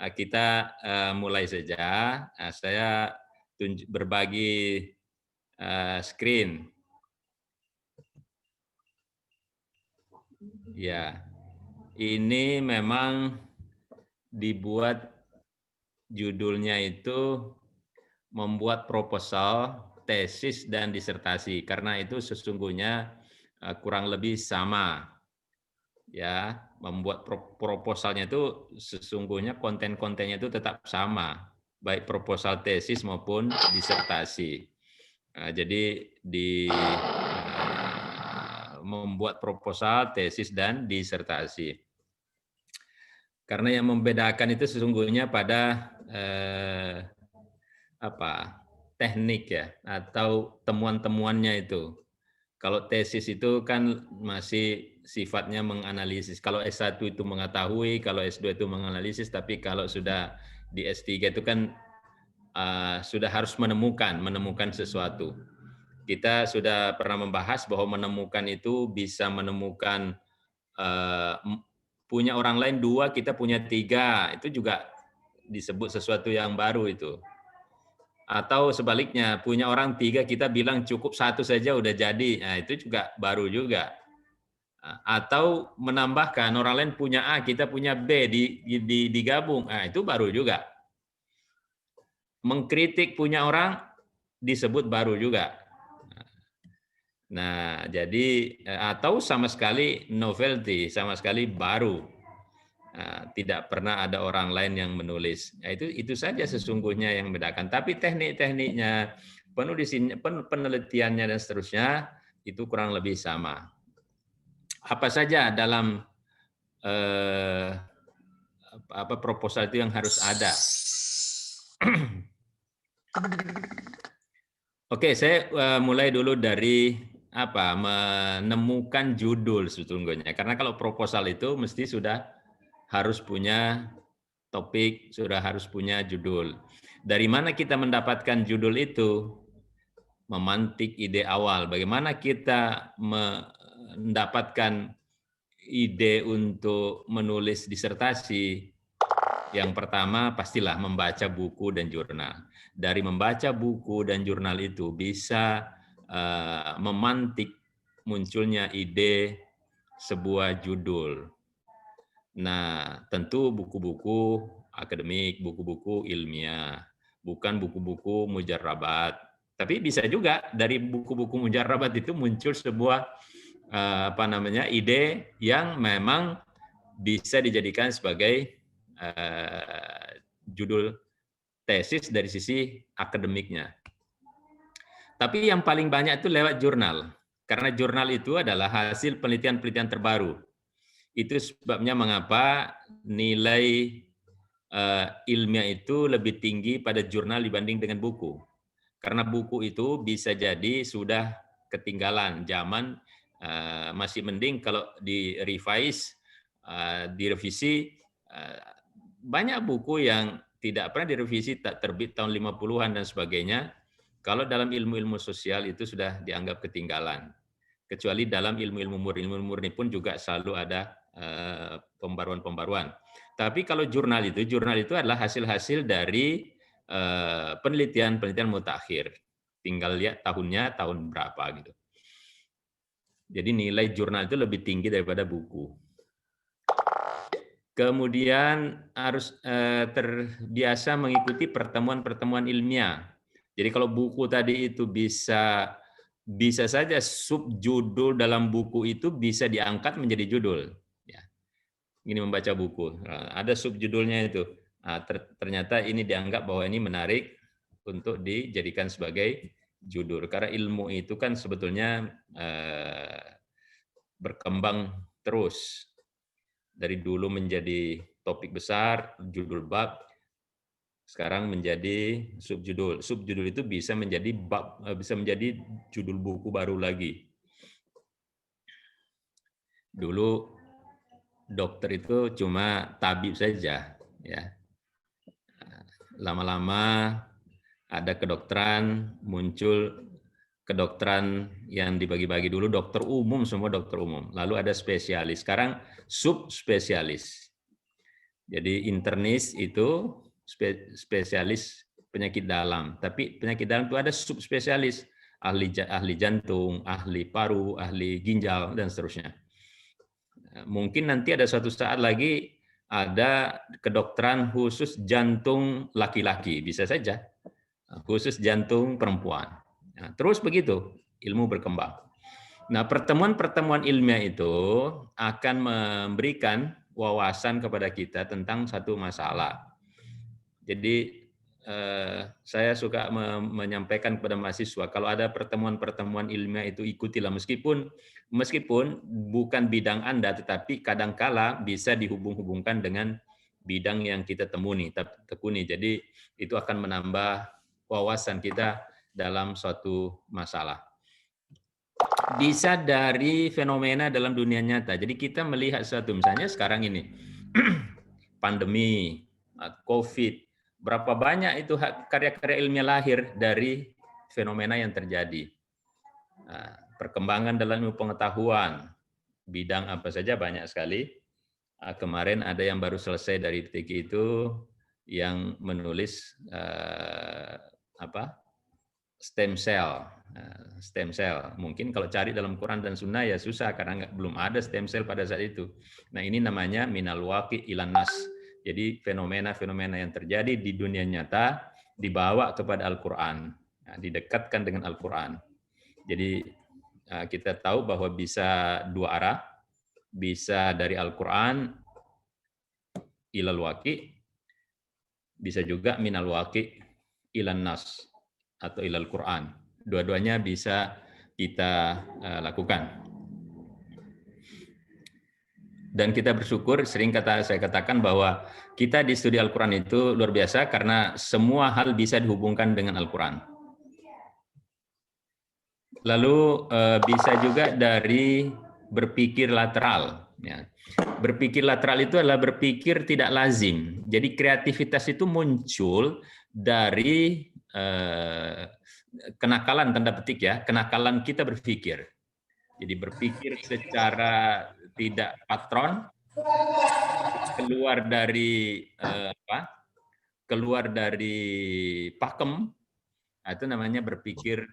Kita mulai saja. Saya berbagi screen. Ya, ini memang dibuat judulnya itu membuat proposal, tesis, dan disertasi. Karena itu sesungguhnya kurang lebih sama. Ya, membuat proposalnya itu sesungguhnya konten-kontennya itu tetap sama, baik proposal tesis maupun disertasi. Jadi membuat proposal, tesis, dan disertasi. Karena yang membedakan itu sesungguhnya pada teknik ya, atau temuan-temuannya itu. Kalau tesis itu kan masih sifatnya menganalisis. Kalau S1 itu mengetahui, kalau S2 itu menganalisis, tapi kalau sudah di S3 itu kan sudah harus menemukan sesuatu. Kita sudah pernah membahas bahwa menemukan itu bisa menemukan punya orang lain 2, kita punya 3, itu juga disebut sesuatu yang baru itu. Atau sebaliknya, punya orang 3, kita bilang cukup 1 saja udah jadi, nah itu juga baru juga. Atau menambahkan, orang lain punya A, kita punya B, digabung, nah itu baru juga. Mengkritik punya orang disebut baru juga. Nah, jadi atau sama sekali novelty, sama sekali baru. Tidak pernah ada orang lain yang menulis. Nah, itu saja sesungguhnya yang membedakan. Tapi teknik-tekniknya, penelitiannya dan seterusnya itu kurang lebih sama. Apa saja dalam proposal itu yang harus ada? Oke, saya mulai dulu dari menemukan judul sesungguhnya. Karena kalau proposal itu mesti sudah harus punya topik, sudah harus punya judul. Dari mana kita mendapatkan judul itu? Memantik ide awal. Bagaimana kita mendapatkan ide untuk menulis disertasi? Yang pertama pastilah membaca buku dan jurnal. Dari membaca buku dan jurnal itu bisa memantik munculnya ide sebuah judul. Nah, tentu buku-buku akademik, buku-buku ilmiah, bukan buku-buku mujarrabat. Tapi bisa juga dari buku-buku mujarrabat itu muncul sebuah ide yang memang bisa dijadikan sebagai judul tesis dari sisi akademiknya. Tapi yang paling banyak itu lewat jurnal. Karena jurnal itu adalah hasil penelitian-penelitian terbaru. Itu sebabnya mengapa nilai ilmiah itu lebih tinggi pada jurnal dibanding dengan buku. Karena buku itu bisa jadi sudah ketinggalan zaman, masih mending kalau direvise, direvisi. Banyak buku yang tidak pernah direvisi, tak terbit tahun 50-an dan sebagainya. Kalau dalam ilmu-ilmu sosial itu sudah dianggap ketinggalan. Kecuali dalam ilmu-ilmu murni pun juga selalu ada pembaruan-pembaruan. Tapi kalau jurnal itu adalah hasil-hasil dari penelitian mutakhir. Tinggal lihat tahunnya tahun berapa gitu. Jadi nilai jurnal itu lebih tinggi daripada buku. Kemudian harus terbiasa mengikuti pertemuan-pertemuan ilmiah. Jadi kalau buku tadi itu bisa saja subjudul dalam buku itu bisa diangkat menjadi judul. Ya. Ini membaca buku, ada subjudulnya itu. Ternyata ini dianggap bahwa ini menarik untuk dijadikan sebagai judul. Karena ilmu itu kan sebetulnya berkembang terus. Dari dulu menjadi topik besar, judul bab, sekarang menjadi subjudul. Subjudul itu bisa menjadi bab, bisa menjadi judul buku baru lagi. Dulu dokter itu cuma tabib saja, ya. Lama-lama ada kedokteran, muncul kedokteran yang dibagi-bagi dulu dokter umum, semua dokter umum. Lalu ada spesialis, sekarang subspesialis. Jadi internis itu spesialis penyakit dalam, tapi penyakit dalam itu ada subspesialis, ahli jantung, ahli paru, ahli ginjal, dan seterusnya. Mungkin nanti ada suatu saat lagi ada kedokteran khusus jantung laki-laki, bisa saja khusus jantung perempuan. Nah, terus begitu ilmu berkembang. Nah, pertemuan-pertemuan ilmiah itu akan memberikan wawasan kepada kita tentang satu masalah. Jadi saya suka menyampaikan kepada mahasiswa, kalau ada pertemuan-pertemuan ilmiah itu ikutilah, meskipun bukan bidang Anda, tetapi kadangkala bisa dihubung-hubungkan dengan bidang yang kita tekuni. Jadi itu akan menambah wawasan kita dalam suatu masalah. Bisa dari fenomena dalam dunia nyata. Jadi kita melihat sesuatu, misalnya sekarang ini pandemi, COVID, berapa banyak itu karya-karya ilmiah lahir dari fenomena yang terjadi. Perkembangan dalam ilmu pengetahuan, bidang apa saja banyak sekali. Kemarin ada yang baru selesai dari IPTQ itu yang menulis stem cell. Stem cell. Mungkin kalau cari dalam Quran dan Sunnah ya susah karena belum ada stem cell pada saat itu. Nah, ini namanya minal waqi ilan nas. Jadi fenomena-fenomena yang terjadi di dunia nyata dibawa kepada Al-Qur'an, didekatkan dengan Al-Qur'an. Jadi kita tahu bahwa bisa dua arah, bisa dari Al-Qur'an ilal waqi, bisa juga minal waqi ilan nas atau ilal Qur'an. Dua-duanya bisa kita lakukan. Dan kita bersyukur, saya katakan bahwa kita di studi Al-Quran itu luar biasa karena semua hal bisa dihubungkan dengan Al-Quran. Lalu bisa juga dari berpikir lateral. Ya. Berpikir lateral itu adalah berpikir tidak lazim. Jadi kreativitas itu muncul dari kenakalan, tanda petik ya, kenakalan kita berpikir. Jadi berpikir secara tidak patron, keluar dari pakem, itu namanya berpikir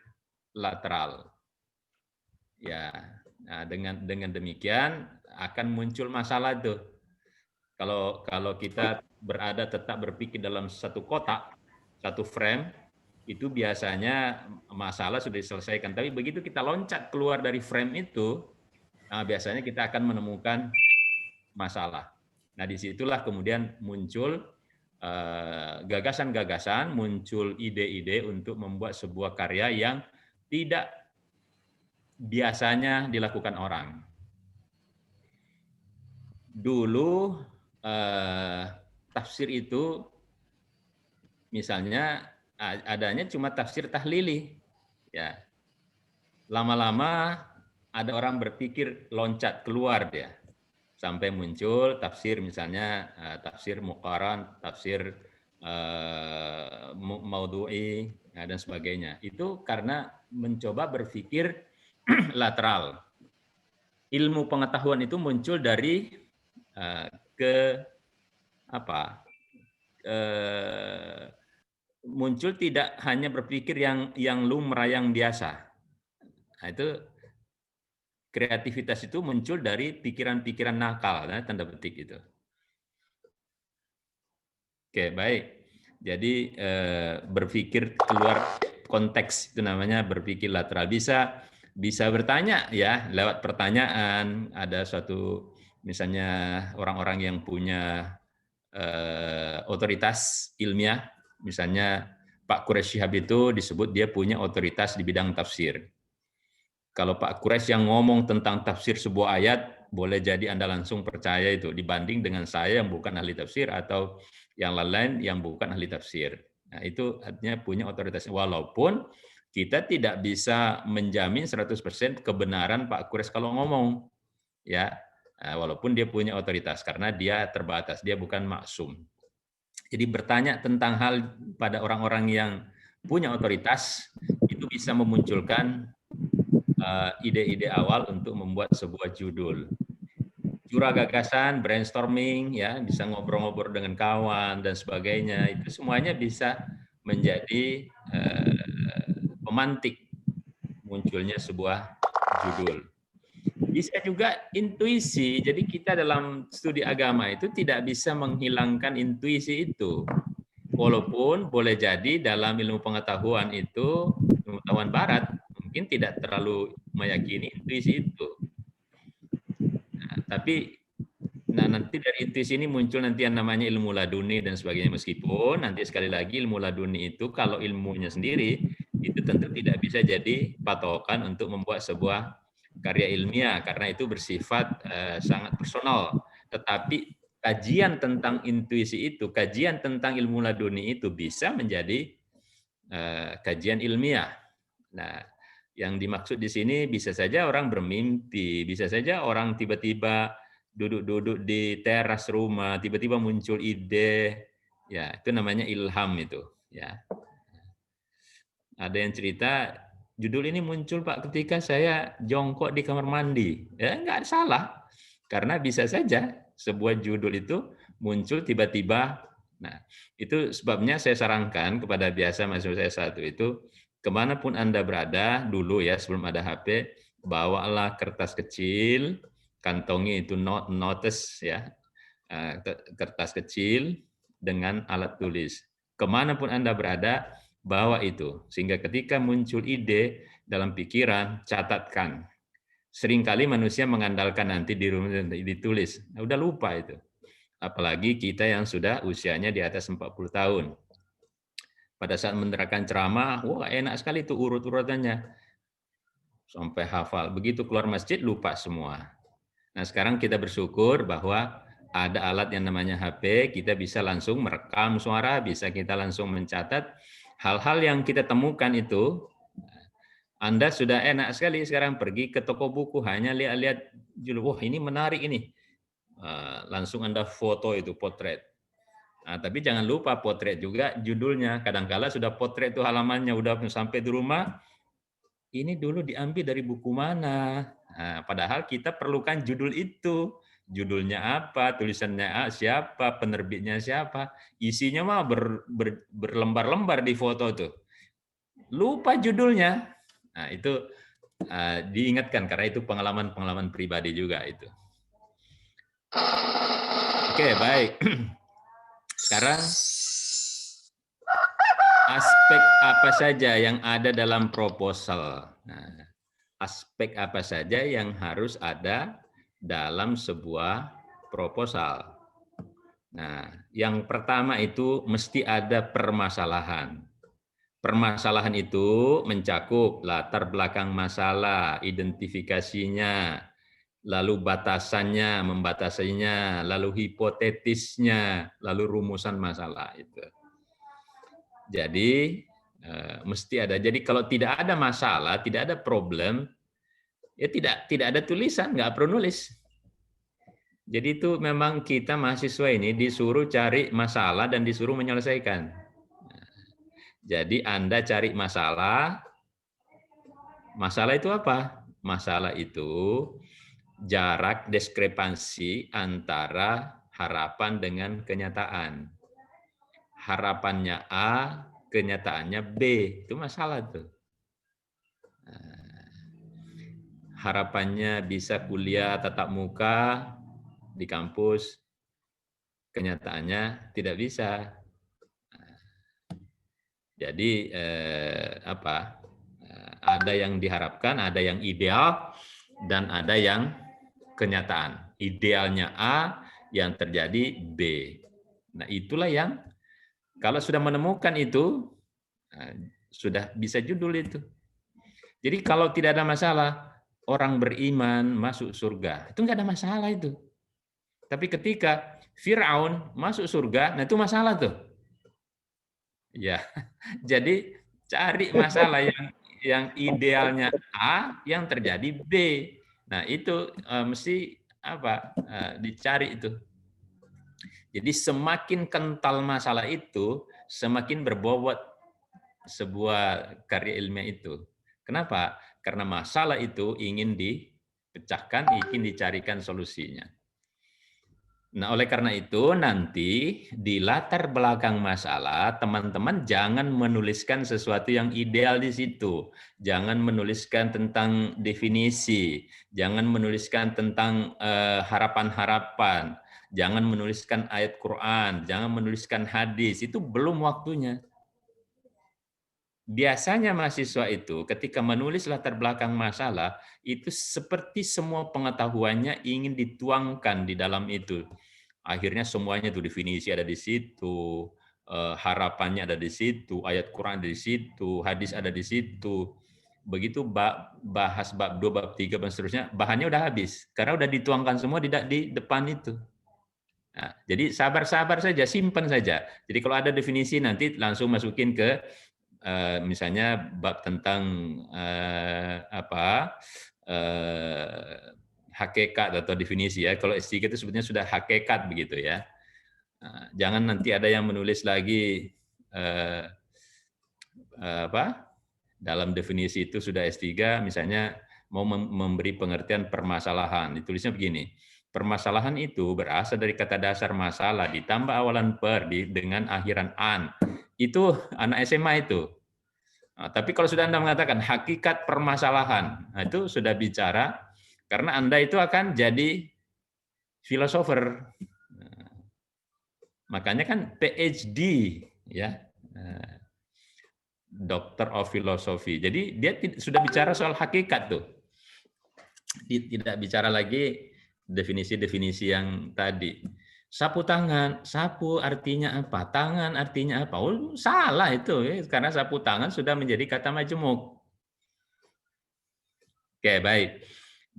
lateral. Ya, nah dengan demikian akan muncul masalah itu. Kalau kita tetap berpikir dalam satu kotak, satu frame, itu biasanya masalah sudah diselesaikan. Tapi begitu kita loncat keluar dari frame itu, biasanya kita akan menemukan masalah. Nah, disitulah kemudian muncul gagasan-gagasan, muncul ide-ide untuk membuat sebuah karya yang tidak biasanya dilakukan orang. Dulu tafsir itu misalnya adanya cuma tafsir tahlili, ya. Lama-lama ada orang berpikir loncat keluar dia, sampai muncul tafsir misalnya tafsir muqaran, tafsir maudhu'i dan sebagainya. Itu karena mencoba berpikir lateral. Ilmu pengetahuan itu muncul dari muncul tidak hanya berpikir yang lumrah, yang biasa. Nah, itu kreativitas itu muncul dari pikiran-pikiran nakal, tanda petik itu. Oke, baik. Jadi berpikir keluar konteks itu namanya berpikir lateral. Bisa bertanya ya lewat pertanyaan. Ada suatu misalnya orang-orang yang punya otoritas ilmiah, misalnya Pak Quraisy Shihab itu disebut dia punya otoritas di bidang tafsir. Kalau Pak Quraisy yang ngomong tentang tafsir sebuah ayat, boleh jadi Anda langsung percaya itu, dibanding dengan saya yang bukan ahli tafsir atau yang lain yang bukan ahli tafsir. Nah, itu artinya punya otoritas. Walaupun kita tidak bisa menjamin 100% kebenaran Pak Quraisy kalau ngomong. Ya, walaupun dia punya otoritas, karena dia terbatas, dia bukan maksum. Jadi bertanya tentang hal pada orang-orang yang punya otoritas, itu bisa memunculkan ide-ide awal untuk membuat sebuah judul. curah gagasan, brainstorming, ya, bisa ngobrol-ngobrol dengan kawan dan sebagainya. Itu semuanya bisa menjadi pemantik munculnya sebuah judul. Bisa juga intuisi. Jadi kita dalam studi agama itu tidak bisa menghilangkan intuisi itu. Walaupun boleh jadi dalam ilmu pengetahuan itu, ilmu pengetahuan barat, mungkin tidak terlalu meyakini intuisi itu. Nah, tapi nanti dari intuisi ini muncul nanti yang namanya ilmu laduni dan sebagainya. Meskipun nanti sekali lagi ilmu laduni itu kalau ilmunya sendiri, itu tentu tidak bisa jadi patokan untuk membuat sebuah karya ilmiah karena itu bersifat sangat personal. Tetapi kajian tentang intuisi itu, kajian tentang ilmu laduni itu bisa menjadi kajian ilmiah. Nah, yang dimaksud di sini bisa saja orang bermimpi, bisa saja orang tiba-tiba duduk-duduk di teras rumah, tiba-tiba muncul ide, ya itu namanya ilham itu. Ya, ada yang cerita judul ini muncul Pak ketika saya jongkok di kamar mandi. Ya nggak salah, karena bisa saja sebuah judul itu muncul tiba-tiba. Nah, itu sebabnya saya sarankan kepada biasa mahasiswa saya satu itu, kemanapun Anda berada dulu ya sebelum ada HP, bawalah kertas kecil, kantongi itu notes ya, kertas kecil dengan alat tulis. Kemanapun Anda berada, bawa itu. Sehingga ketika muncul ide dalam pikiran, catatkan. Seringkali manusia mengandalkan nanti di rumah ditulis. Nah, udah lupa itu. Apalagi kita yang sudah usianya di atas 40 tahun. Pada saat menerangkan ceramah, wah enak sekali itu urut-urutannya. Sampai hafal. Begitu keluar masjid, lupa semua. Nah, sekarang kita bersyukur bahwa ada alat yang namanya HP, kita bisa langsung merekam suara, bisa kita langsung mencatat hal-hal yang kita temukan itu. Anda sudah enak sekali sekarang pergi ke toko buku, hanya lihat-lihat judul, wah ini menarik ini. Langsung Anda foto itu, potret. Nah, tapi jangan lupa potret juga judulnya. Kadangkala sudah potret itu halamannya, udah sampai di rumah, ini dulu diambil dari buku mana. Nah, padahal kita perlukan judul itu. Judulnya apa, tulisannya siapa, penerbitnya siapa. Isinya mah berlembar-lembar di foto tuh. Lupa judulnya. Nah, itu diingatkan karena itu pengalaman-pengalaman pribadi juga itu. Oke, baik. Sekarang aspek apa saja yang ada dalam proposal. Nah, aspek apa saja yang harus ada dalam sebuah proposal. Nah, yang pertama itu mesti ada permasalahan. Permasalahan itu mencakup latar belakang masalah, identifikasinya, lalu batasannya, membatasinya, lalu hipotetisnya, lalu rumusan masalah itu. Jadi mesti ada. Jadi kalau tidak ada masalah, tidak ada problem, ya tidak ada tulisan, nggak perlu nulis. Jadi itu memang kita mahasiswa ini disuruh cari masalah dan disuruh menyelesaikan. Jadi Anda cari masalah. Masalah itu apa? Masalah itu jarak diskrepansi antara harapan dengan kenyataan. Harapannya A, kenyataannya B. Itu masalah tuh. Harapannya bisa kuliah tatap muka di kampus, kenyataannya tidak bisa. Jadi ada yang diharapkan, ada yang ideal, dan ada yang kenyataan. Idealnya A, yang terjadi B. Nah, itulah yang kalau sudah menemukan itu, sudah bisa judul itu. Jadi kalau tidak ada masalah, orang beriman masuk surga. Itu nggak ada masalah itu. Tapi ketika Firaun masuk surga, nah itu masalah tuh. Ya, jadi cari masalah yang idealnya A, yang terjadi B. Nah itu mesti apa dicari itu. Jadi semakin kental masalah itu, semakin berbobot sebuah karya ilmiah itu. Kenapa? Karena masalah itu ingin dipecahkan, ingin dicarikan solusinya. Nah, oleh karena itu nanti di latar belakang masalah, teman-teman jangan menuliskan sesuatu yang ideal di situ. Jangan menuliskan tentang definisi, jangan menuliskan tentang harapan-harapan, jangan menuliskan ayat Quran, jangan menuliskan hadis. Itu belum waktunya. Biasanya mahasiswa itu ketika menulis latar belakang masalah, itu seperti semua pengetahuannya ingin dituangkan di dalam itu. Akhirnya semuanya itu definisi ada di situ, harapannya ada di situ, ayat Quran ada di situ, hadis ada di situ. Begitu bahas bab 2, bab 3, dan seterusnya, bahannya udah habis. Karena udah dituangkan semua di depan itu. Nah, jadi sabar-sabar saja, simpan saja. Jadi kalau ada definisi nanti langsung masukin ke misalnya bab tentang hakikat atau definisi ya. Kalau S3 itu sebetulnya sudah hakikat begitu ya. Nah, jangan nanti ada yang menulis lagi eh, dalam definisi itu sudah S3 misalnya mau memberi pengertian permasalahan. Ditulisnya begini. Permasalahan itu berasal dari kata dasar masalah ditambah awalan dengan akhiran an. Itu anak SMA itu. Nah, tapi kalau sudah Anda mengatakan hakikat permasalahan, nah itu sudah bicara karena Anda itu akan jadi filosofer. Nah, makanya kan PhD ya. Doctor of Philosophy. Jadi dia sudah bicara soal hakikat tuh. Tidak bicara lagi definisi-definisi yang tadi. Sapu tangan, sapu artinya apa? Tangan artinya apa? Oh, salah itu ya, karena sapu tangan sudah menjadi kata majemuk. Oke, baik.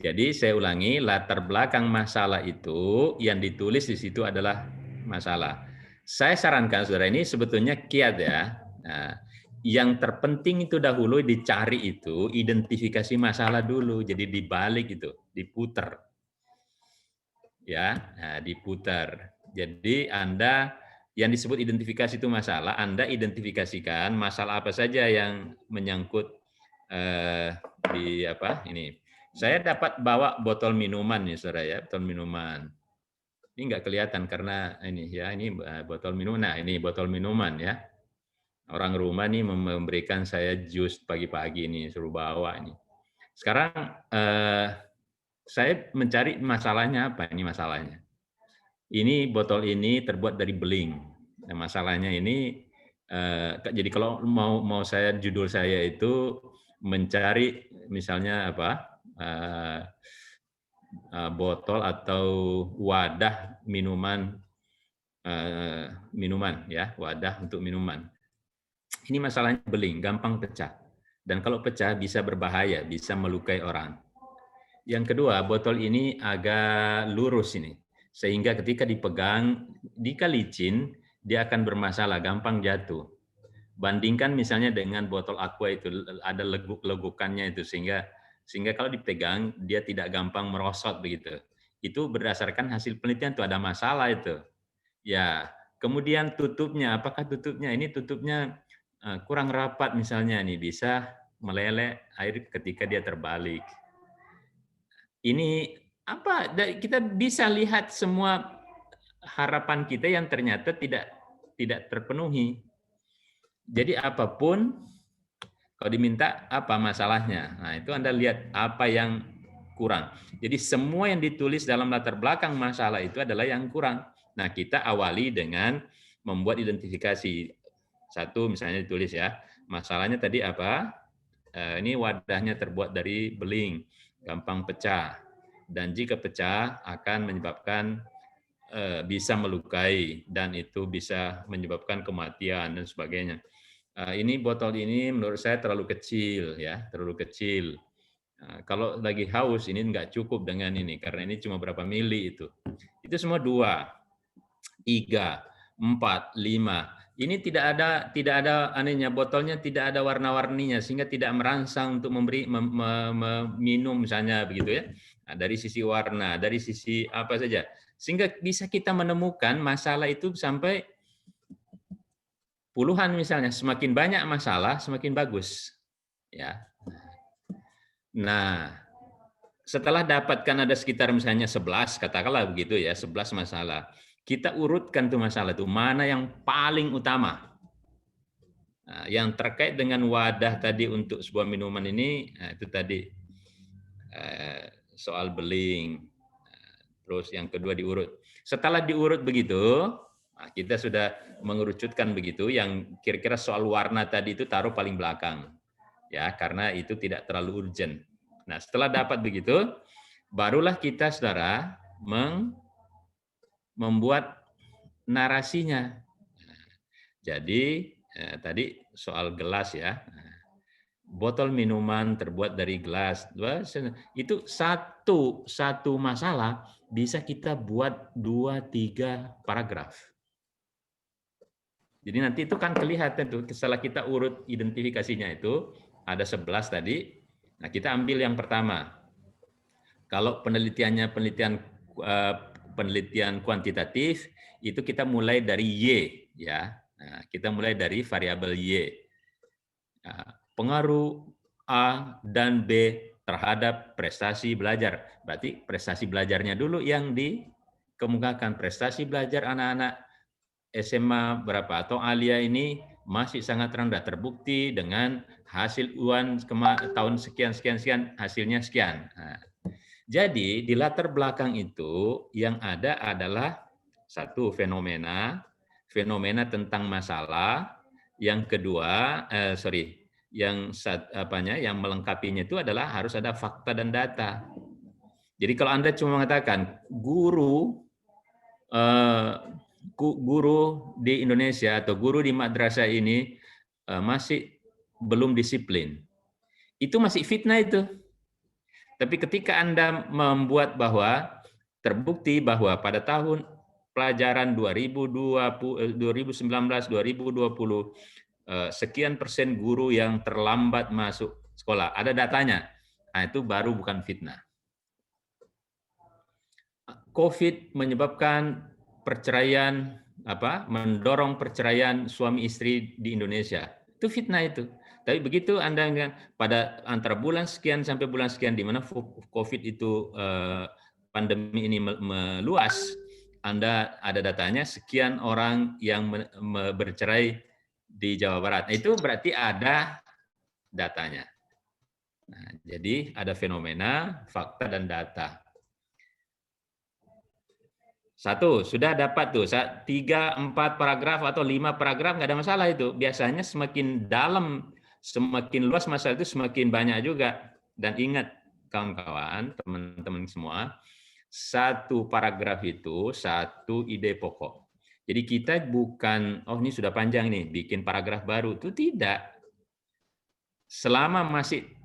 Jadi saya ulangi, latar belakang masalah itu yang ditulis di situ adalah masalah. Saya sarankan saudara ini sebetulnya kiat ya. Nah, yang terpenting itu dahulu dicari itu identifikasi masalah dulu. Jadi dibalik itu, diputer. Ya, nah, diputar. Jadi Anda yang disebut identifikasi itu masalah, Anda identifikasikan masalah apa saja yang menyangkut di apa ini. Saya dapat bawa botol minuman nih, saudara ya, botol minuman. Ini nggak kelihatan karena ini ya, ini botol minuman. Nah, ini botol minuman ya. Orang rumah nih memberikan saya jus pagi-pagi nih, suruh bawa ini. Sekarang saya mencari masalahnya apa ini masalahnya. Ini botol ini terbuat dari beling. Nah, masalahnya ini jadi kalau mau saya judul saya itu mencari misalnya apa botol atau wadah minuman ya, wadah untuk minuman. Ini masalahnya beling, gampang pecah. Dan kalau pecah bisa berbahaya, bisa melukai orang. Yang kedua, botol ini agak lurus ini. Sehingga ketika dipegang, jika licin, dia akan bermasalah, gampang jatuh. Bandingkan misalnya dengan botol aqua itu, ada leguk-legukannya itu, sehingga kalau dipegang, dia tidak gampang merosot begitu. Itu berdasarkan hasil penelitian itu ada masalah itu. Ya, kemudian tutupnya, apakah tutupnya ini tutupnya kurang rapat misalnya nih, bisa meleleh air ketika dia terbalik. Ini apa? Kita bisa lihat semua harapan kita yang ternyata tidak terpenuhi. Jadi apapun kalau diminta apa masalahnya. Nah, itu Anda lihat apa yang kurang. Jadi semua yang ditulis dalam latar belakang masalah itu adalah yang kurang. Nah, kita awali dengan membuat identifikasi. Satu misalnya ditulis ya, masalahnya tadi apa? Ini wadahnya terbuat dari beling, gampang pecah. Dan jika pecah akan menyebabkan bisa melukai dan itu bisa menyebabkan kematian dan sebagainya. Ini botol ini menurut saya terlalu kecil ya, terlalu kecil. Kalau lagi haus ini nggak cukup dengan ini karena ini cuma berapa mili itu. Itu semua 2, 3, 4, 5. Ini tidak ada anehnya, botolnya tidak ada warna-warninya sehingga tidak merangsang untuk memberi minum misalnya begitu ya. Nah, dari sisi warna, dari sisi apa saja. Sehingga bisa kita menemukan masalah itu sampai puluhan misalnya, semakin banyak masalah semakin bagus. Ya. Nah, setelah dapatkan ada sekitar misalnya 11, katakanlah begitu ya, 11 masalah. Kita urutkan tuh masalah itu, mana yang paling utama. Nah, yang terkait dengan wadah tadi untuk sebuah minuman ini, nah itu tadi soal beling. Terus yang kedua diurut. Setelah diurut begitu, nah kita sudah mengerucutkan begitu, yang kira-kira soal warna tadi itu taruh paling belakang. Ya, karena itu tidak terlalu urgent. Nah, setelah dapat begitu, barulah kita saudara membuat narasinya. Jadi tadi soal gelas ya, botol minuman terbuat dari gelas, itu satu masalah bisa kita buat 2-3 paragraf. Jadi nanti itu kan kelihatan tuh setelah kita urut identifikasinya itu ada 11 tadi. Nah, kita ambil yang pertama. Kalau penelitiannya penelitian kuantitatif, itu kita mulai dari Y, ya. Nah, kita mulai dari variabel Y. Nah, pengaruh A dan B terhadap prestasi belajar. Berarti prestasi belajarnya dulu yang dikemukakan. Prestasi belajar anak-anak SMA berapa atau alia ini masih sangat rendah, terbukti dengan hasil UAN tahun sekian hasilnya sekian. Nah, jadi di latar belakang itu yang ada adalah satu fenomena tentang masalah, yang kedua yang melengkapinya itu adalah harus ada fakta dan data. Jadi kalau Anda cuma mengatakan guru di Indonesia atau guru di madrasah ini masih belum disiplin, itu masih fitnah itu. Tapi ketika Anda membuat bahwa terbukti bahwa pada tahun pelajaran 2019-2020 sekian persen guru yang terlambat masuk sekolah, ada datanya. Nah, itu baru bukan fitnah. COVID menyebabkan perceraian, mendorong perceraian suami istri di Indonesia. Itu fitnah itu. Tapi begitu Anda pada antara bulan sekian sampai bulan sekian di mana COVID itu pandemi ini meluas, Anda ada datanya sekian orang yang bercerai di Jawa Barat. Itu berarti ada datanya. Nah, jadi ada fenomena, fakta dan data. Satu, sudah dapat tuh 3, 4 paragraf atau 5 paragraf, nggak ada masalah itu. Biasanya semakin dalam, semakin luas masalah itu semakin banyak juga. Dan ingat kawan-kawan, teman-teman semua, satu paragraf itu satu ide pokok. Jadi kita bukan, oh ini sudah panjang nih, bikin paragraf baru. Itu tidak. Selama masih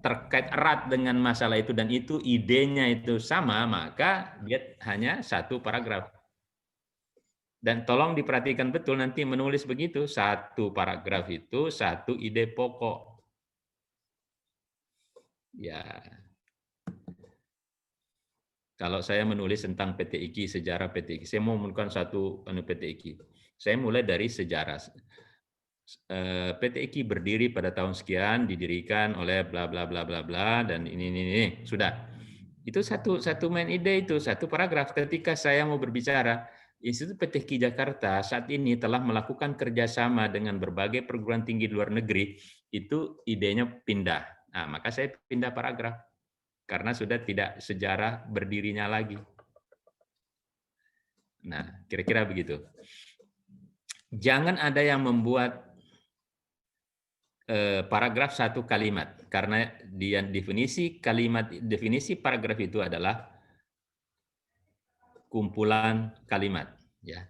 terkait erat dengan masalah itu dan itu idenya itu sama, maka dia hanya satu paragraf. Dan tolong diperhatikan betul nanti menulis begitu, satu paragraf itu satu ide pokok. Ya. Kalau saya menulis tentang PT IKI, sejarah PT IKI, saya mau menemukan satu PT IKI. Saya mulai dari sejarah. PT IKI berdiri pada tahun sekian, didirikan oleh bla bla bla bla bla, dan ini sudah. Itu satu main ide itu, satu paragraf. Ketika saya mau berbicara, Institut PT IKI Jakarta saat ini telah melakukan kerjasama dengan berbagai perguruan tinggi di luar negeri, itu idenya pindah. Nah, maka saya pindah paragraf. Karena sudah tidak sejarah berdirinya lagi. Nah, kira-kira begitu. Jangan ada yang membuat paragraf satu kalimat, karena definisi paragraf itu adalah kumpulan kalimat, ya.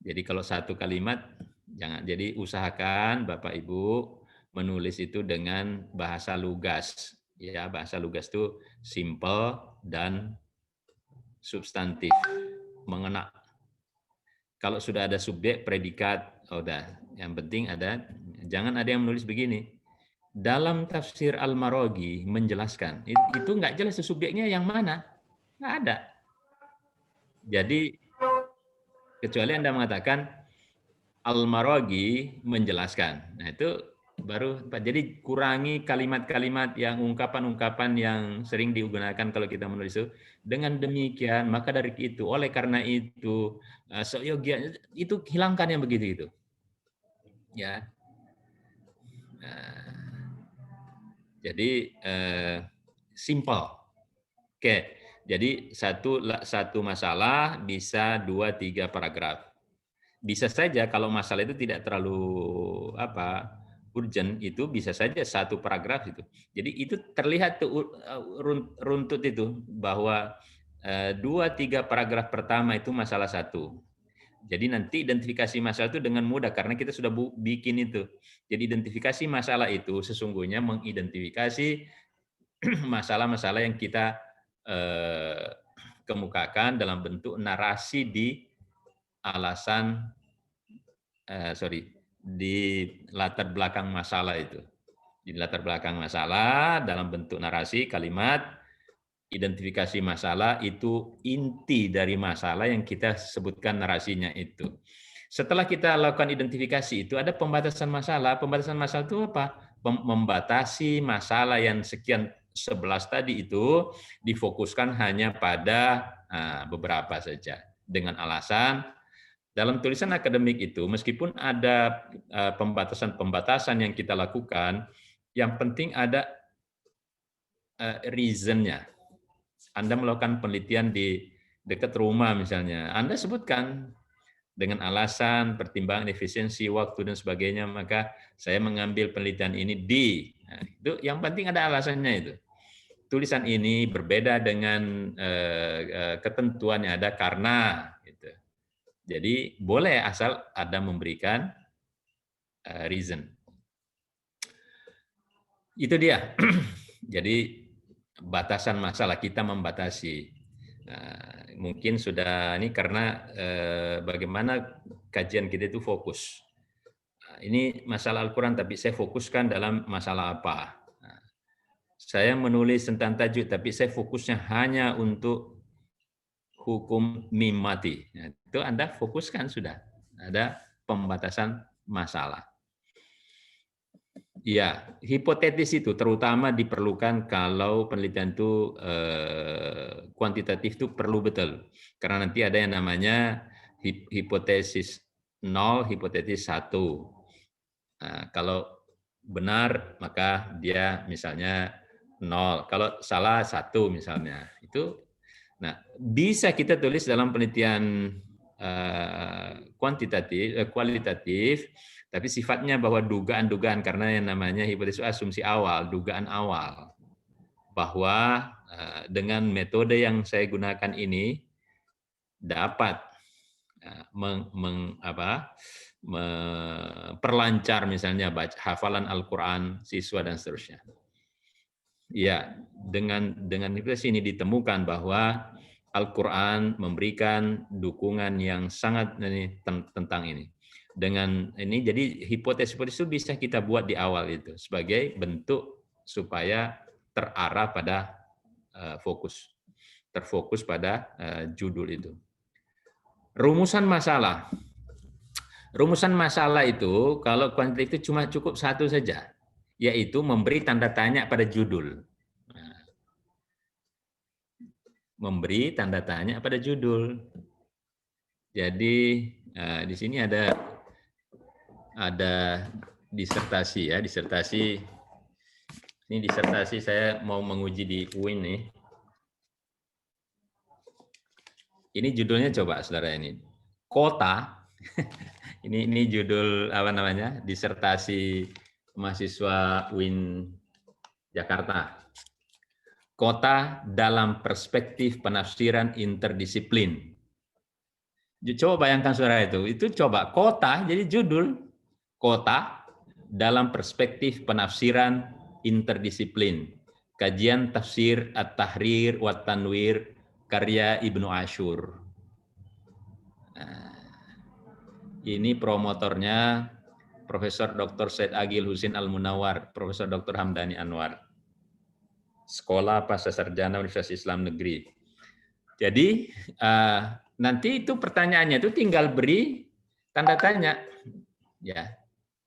Jadi kalau satu kalimat jangan. Jadi usahakan Bapak Ibu menulis itu dengan bahasa lugas, ya. Bahasa lugas itu simple dan substantif, mengena. Kalau sudah ada subjek, predikat, udah. Yang penting ada, jangan ada yang menulis begini. Dalam tafsir Al-Maraghi menjelaskan, itu nggak jelas subjeknya yang mana, nggak ada. Jadi kecuali Anda mengatakan Al-Maraghi menjelaskan, nah itu Jadi kurangi kalimat-kalimat yang ungkapan-ungkapan yang sering digunakan kalau kita menulis itu. Dengan demikian, maka dari itu, oleh karena itu, seyogianya itu hilangkan yang begitu itu. Ya. Jadi simple. Oke. Jadi satu masalah bisa 2-3 paragraf. Bisa saja kalau masalah itu tidak terlalu urgent, itu bisa saja satu paragraf itu. Jadi itu terlihat tuh runtut itu bahwa 2-3 paragraf pertama itu masalah satu. Jadi nanti identifikasi masalah itu dengan mudah karena kita sudah bikin itu. Jadi identifikasi masalah itu sesungguhnya mengidentifikasi masalah-masalah yang kita kemukakan dalam bentuk narasi di alasan di latar belakang masalah itu. Di latar belakang masalah dalam bentuk narasi, kalimat, identifikasi masalah itu inti dari masalah yang kita sebutkan narasinya itu. Setelah kita lakukan identifikasi itu ada pembatasan masalah. Pembatasan masalah itu apa? Membatasi masalah yang sekian 11 tadi itu difokuskan hanya pada beberapa saja. Dengan alasan dalam tulisan akademik itu meskipun ada pembatasan-pembatasan yang kita lakukan, yang penting ada reason-nya. Anda melakukan penelitian di dekat rumah misalnya, Anda sebutkan dengan alasan pertimbangan efisiensi waktu dan sebagainya, maka saya mengambil penelitian ini itu yang penting ada alasannya itu. Tulisan ini berbeda dengan ketentuan yang ada karena gitu. Jadi boleh asal ada memberikan reason. Itu dia. Jadi batasan masalah kita membatasi. Mungkin sudah ini karena bagaimana kajian kita itu fokus. Ini masalah Al-Quran tapi saya fokuskan dalam masalah apa. Saya menulis tentang tajuk tapi saya fokusnya hanya untuk hukum mim mati. Itu Anda fokuskan sudah. Ada pembatasan masalah. Ya, hipotetis itu terutama diperlukan kalau penelitian itu kuantitatif itu perlu betul. Karena nanti ada yang namanya hipotesis 0, hipotesis 1. Nah, kalau benar maka dia misalnya 0, kalau salah 1 misalnya. Itu nah, bisa kita tulis dalam penelitian kualitatif, tapi sifatnya bahwa dugaan-dugaan karena yang namanya hipotesis asumsi awal, dugaan awal bahwa dengan metode yang saya gunakan ini dapat memperlancar misalnya hafalan Al-Quran siswa dan seterusnya. Ya, dengan hipotesis ini ditemukan bahwa Al-Quran memberikan dukungan yang sangat tentang ini. Dengan ini, jadi hipotesis itu bisa kita buat di awal itu sebagai bentuk supaya terarah pada terfokus pada judul itu. Rumusan masalah. Rumusan masalah itu kalau kuantitatif itu cuma cukup satu saja, yaitu memberi tanda tanya pada judul. Memberi tanda tanya pada judul. Jadi di sini ada disertasi ya, disertasi. Ini disertasi saya mau menguji di UIN nih. Ini judulnya coba saudara ini. Kota. Ini judul apa namanya? Disertasi mahasiswa UIN Jakarta. Kota dalam perspektif penafsiran interdisiplin. Coba bayangkan saudara itu coba kota jadi judul kota dalam perspektif penafsiran interdisiplin. Kajian tafsir At-Tahrir wa Tanwir karya Ibnu Asyur. Nah, ini promotornya Profesor Dr. Said Agil Husin Al-Munawar, Profesor Dr. Hamdani Anwar. Sekolah Pasca Sarjana Universitas Islam Negeri. Jadi nanti itu pertanyaannya itu tinggal beri tanda tanya, ya.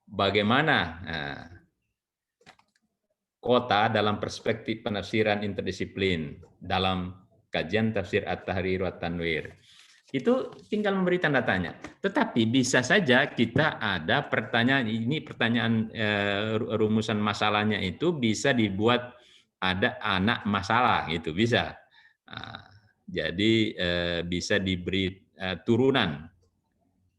Bagaimana? Nah, kota dalam perspektif penafsiran interdisiplin dalam kajian tafsir At-Tahrir wa Tanwir. Itu tinggal memberi tanda tanya. Tetapi bisa saja kita ada pertanyaan, ini pertanyaan rumusan masalahnya itu bisa dibuat ada anak masalah gitu, bisa. Jadi bisa diberi turunan,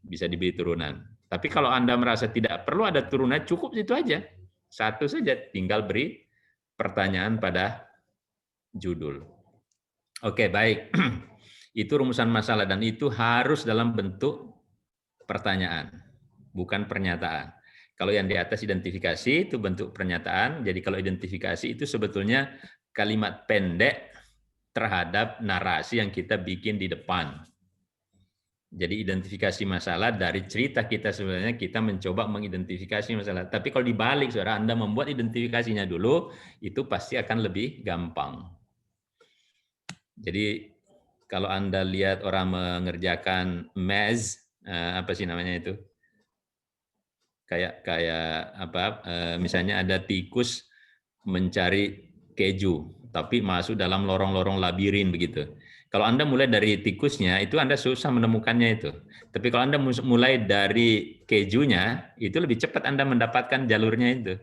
bisa diberi turunan. Tapi kalau Anda merasa tidak perlu ada turunan, cukup itu aja. Satu saja, tinggal beri pertanyaan pada judul. Oke, baik. Itu rumusan masalah dan itu harus dalam bentuk pertanyaan, bukan pernyataan. Kalau yang di atas identifikasi itu bentuk pernyataan, jadi kalau identifikasi itu sebetulnya kalimat pendek terhadap narasi yang kita bikin di depan. Jadi identifikasi masalah dari cerita kita sebenarnya kita mencoba mengidentifikasi masalah. Tapi kalau dibalik, saudara, Anda membuat identifikasinya dulu, itu pasti akan lebih gampang. Jadi kalau Anda lihat orang mengerjakan math, apa sih namanya itu? Kayak apa? Misalnya ada tikus mencari keju, tapi masuk dalam lorong-lorong labirin begitu. Kalau Anda mulai dari tikusnya, itu Anda susah menemukannya itu. Tapi kalau Anda mulai dari kejunya, itu lebih cepat Anda mendapatkan jalurnya itu.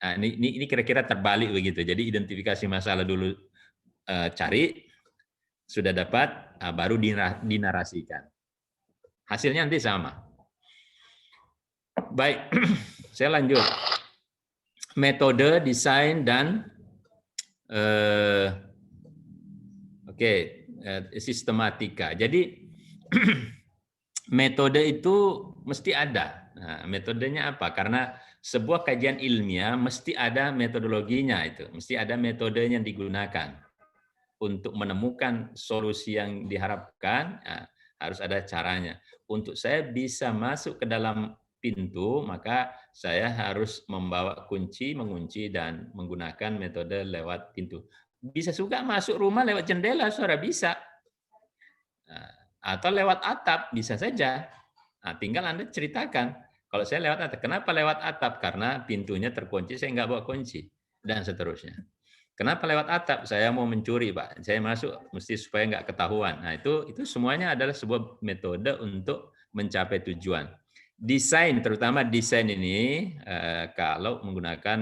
Nah, ini kira-kira terbalik begitu. Jadi identifikasi masalah dulu, cari, sudah dapat, baru dinarasikan. Hasilnya nanti sama. Baik, saya lanjut. Metode, desain, dan sistematika. Jadi metode itu mesti ada. Nah, metodenya apa? Karena sebuah kajian ilmiah mesti ada metodologinya itu, mesti ada metodenya yang digunakan untuk menemukan solusi yang diharapkan. Nah, harus ada caranya. Untuk saya bisa masuk ke dalam pintu, maka saya harus membawa kunci, mengunci, dan menggunakan metode lewat pintu. Bisa juga masuk rumah lewat jendela, saudara, bisa. Atau lewat atap, bisa saja. Nah, tinggal Anda ceritakan. Kalau saya lewat atap, kenapa lewat atap? Karena pintunya terkunci, saya nggak bawa kunci, dan seterusnya. Kenapa lewat atap? Saya mau mencuri, Pak. Saya masuk mesti supaya nggak ketahuan. Nah, itu semuanya adalah sebuah metode untuk mencapai tujuan. Desain, terutama desain ini, kalau menggunakan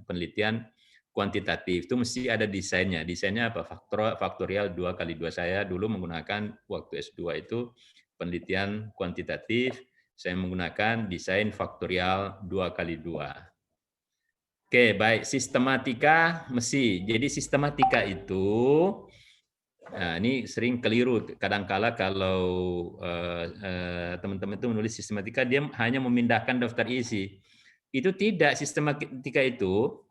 penelitian kuantitatif, itu mesti ada desainnya. Desainnya apa? Faktorial 2 kali 2. Saya dulu menggunakan waktu S2 itu penelitian kuantitatif, saya menggunakan desain faktorial 2 kali 2. Oke, baik. Sistematika mesti. Jadi sistematika itu, nah ini sering keliru. Kadangkala kalau teman-teman itu menulis sistematika, dia hanya memindahkan daftar isi. Itu tidak. Sistematika itu,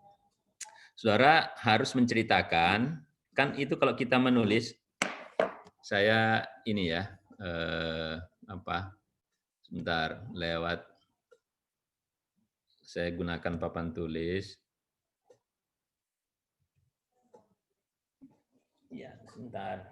saudara harus menceritakan. Kan itu kalau kita menulis, saya ini ya, sebentar, lewat, saya gunakan papan tulis. Ya, sebentar.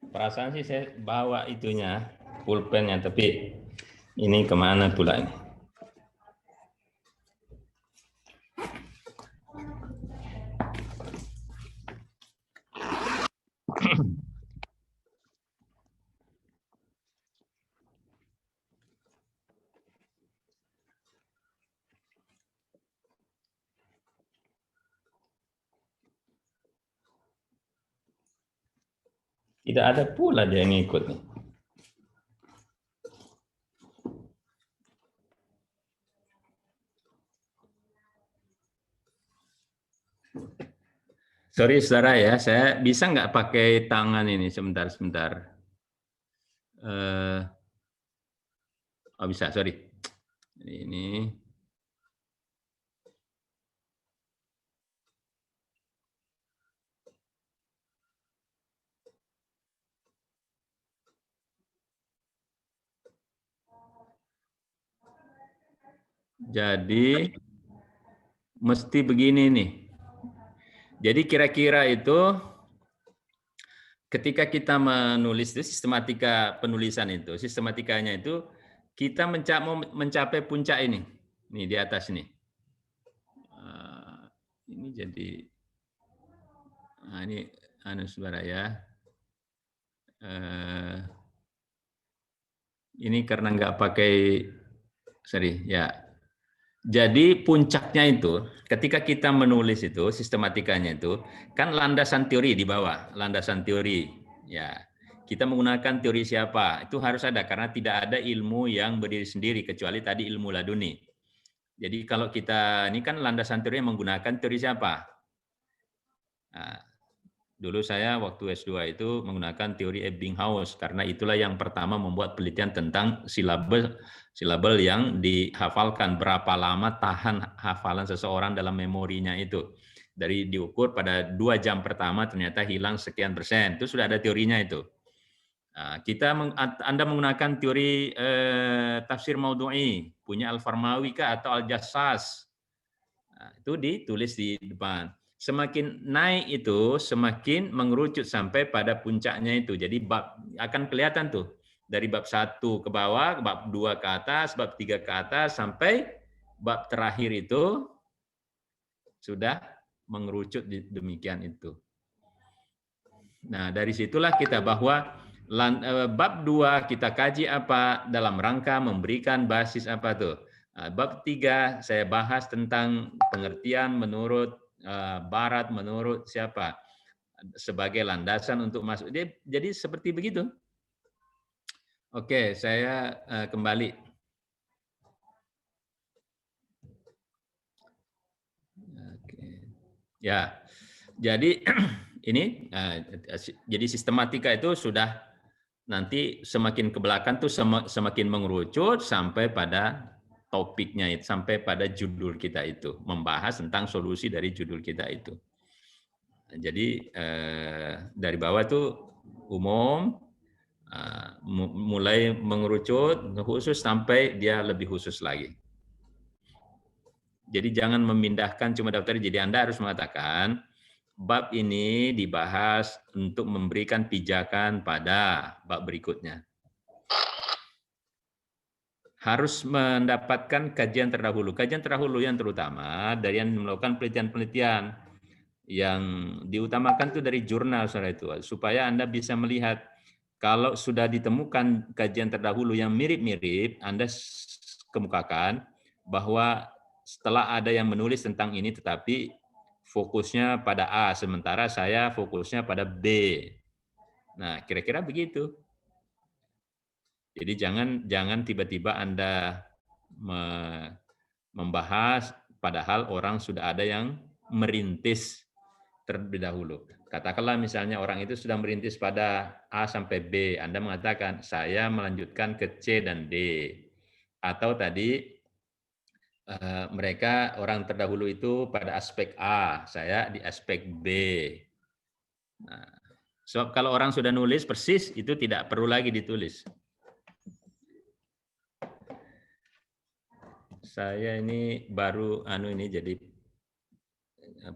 Perasaan sih saya bawa itunya, pulpennya, tapi ini kemana pula ini? Tidak ada pula dia yang ikut nih. Sorry saudara ya, saya bisa nggak pakai tangan ini sebentar. Oh bisa, sorry. Ini. Jadi mesti begini nih. Jadi kira-kira itu ketika kita menulis itu sistematika penulisan itu, sistematikanya itu kita mencapai puncak ini. Nih di atas ini. Ini jadi ini saudara ya. Ini karena nggak pakai ya. Jadi puncaknya itu ketika kita menulis itu sistematikanya itu kan landasan teori di bawah, landasan teori. Ya. Kita menggunakan teori siapa? Itu harus ada karena tidak ada ilmu yang berdiri sendiri kecuali tadi ilmu laduni. Jadi kalau kita ini kan landasan teori yang menggunakan teori siapa? Nah, dulu saya waktu S2 itu menggunakan teori Ebbinghaus karena itulah yang pertama membuat penelitian tentang silabel yang dihafalkan, berapa lama tahan hafalan seseorang dalam memorinya itu. Dari diukur pada 2 jam pertama ternyata hilang sekian persen, itu sudah ada teorinya itu. Nah, Anda menggunakan teori tafsir maudhu'i, punya Al-Farmawi atau Al-Jassas. Nah, itu ditulis di depan. Semakin naik itu, semakin mengerucut sampai pada puncaknya itu. Jadi bab akan kelihatan tuh dari bab 1 ke bawah, bab 2 ke atas, bab 3 ke atas, sampai bab terakhir itu sudah mengerucut demikian itu. Nah, dari situlah kita bahwa bab 2 kita kaji apa dalam rangka memberikan basis apa tuh. Nah, bab 3 saya bahas tentang pengertian menurut Barat, menurut siapa sebagai landasan untuk masuk. Jadi seperti begitu. Oke, saya kembali. Oke. Ya, jadi ini jadi sistematika itu sudah nanti semakin ke belakang tuh semakin mengerucut sampai pada topiknya itu, sampai pada judul kita itu, membahas tentang solusi dari judul kita itu. Jadi dari bawah itu umum, mulai mengerucut khusus sampai dia lebih khusus lagi. Jadi jangan memindahkan cuma daftar, jadi Anda harus mengatakan bab ini dibahas untuk memberikan pijakan pada bab berikutnya. Harus mendapatkan kajian terdahulu. Kajian terdahulu yang terutama dari yang melakukan penelitian-penelitian yang diutamakan itu dari jurnal saudara itu, supaya Anda bisa melihat kalau sudah ditemukan kajian terdahulu yang mirip-mirip, Anda kemukakan bahwa setelah ada yang menulis tentang ini tetapi fokusnya pada A, sementara saya fokusnya pada B. Nah, kira-kira begitu. Jadi jangan tiba-tiba Anda membahas padahal orang sudah ada yang merintis terlebih dahulu. Katakanlah misalnya orang itu sudah merintis pada A sampai B, Anda mengatakan saya melanjutkan ke C dan D. Atau tadi mereka orang terdahulu itu pada aspek A, saya di aspek B. Nah, sebab kalau orang sudah nulis persis itu tidak perlu lagi ditulis. Saya ini baru ini jadi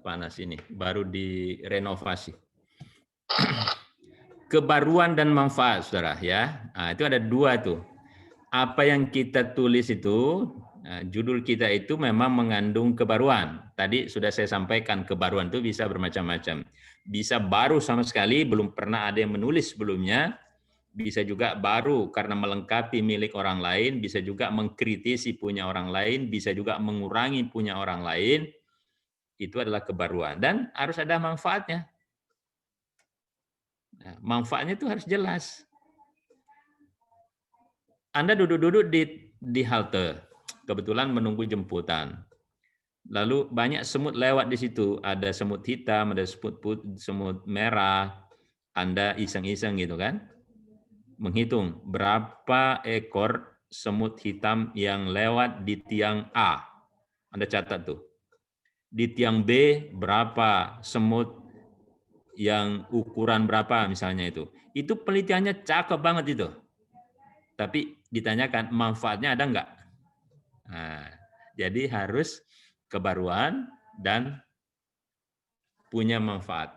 panas ini, baru direnovasi. Kebaruan dan manfaat, saudara ya. Nah, itu ada 2 tuh. Apa yang kita tulis itu, judul kita itu memang mengandung kebaruan. Tadi sudah saya sampaikan kebaruan itu bisa bermacam-macam. Bisa baru sama sekali, belum pernah ada yang menulis sebelumnya. Bisa juga baru karena melengkapi milik orang lain, bisa juga mengkritisi punya orang lain, bisa juga mengurangi punya orang lain. Itu adalah kebaruan dan harus ada manfaatnya. Nah, manfaatnya itu harus jelas. Anda duduk-duduk di halte, kebetulan menunggu jemputan. Lalu banyak semut lewat di situ, ada semut hitam, ada semut merah. Anda iseng-iseng gitu kan? Menghitung berapa ekor semut hitam yang lewat di tiang A. Anda catat tuh. Di tiang B berapa semut yang ukuran berapa misalnya itu. Itu penelitiannya cakep banget itu. Tapi ditanyakan manfaatnya ada enggak? Nah, Jadi harus kebaruan dan punya manfaat.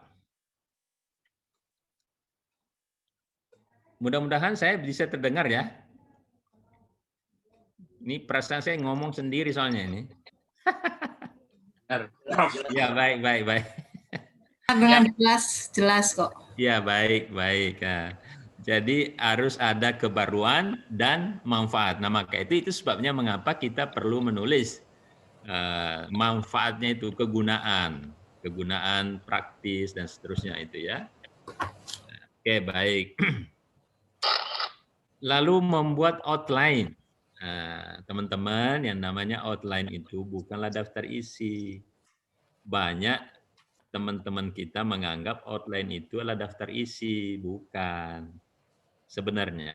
Mudah-mudahan saya bisa terdengar ya. Ini perasaan saya ngomong sendiri soalnya ini. Ya, baik, baik, baik. Dengan jelas kok. Ya, baik, baik. Nah, jadi harus ada kebaruan dan manfaat. Nah, maka itu sebabnya mengapa kita perlu menulis manfaatnya itu, kegunaan praktis dan seterusnya itu ya. Oke, baik. Lalu membuat outline. Teman-teman, yang namanya outline itu bukanlah daftar isi. Banyak teman-teman kita menganggap outline itu adalah daftar isi, bukan. Sebenarnya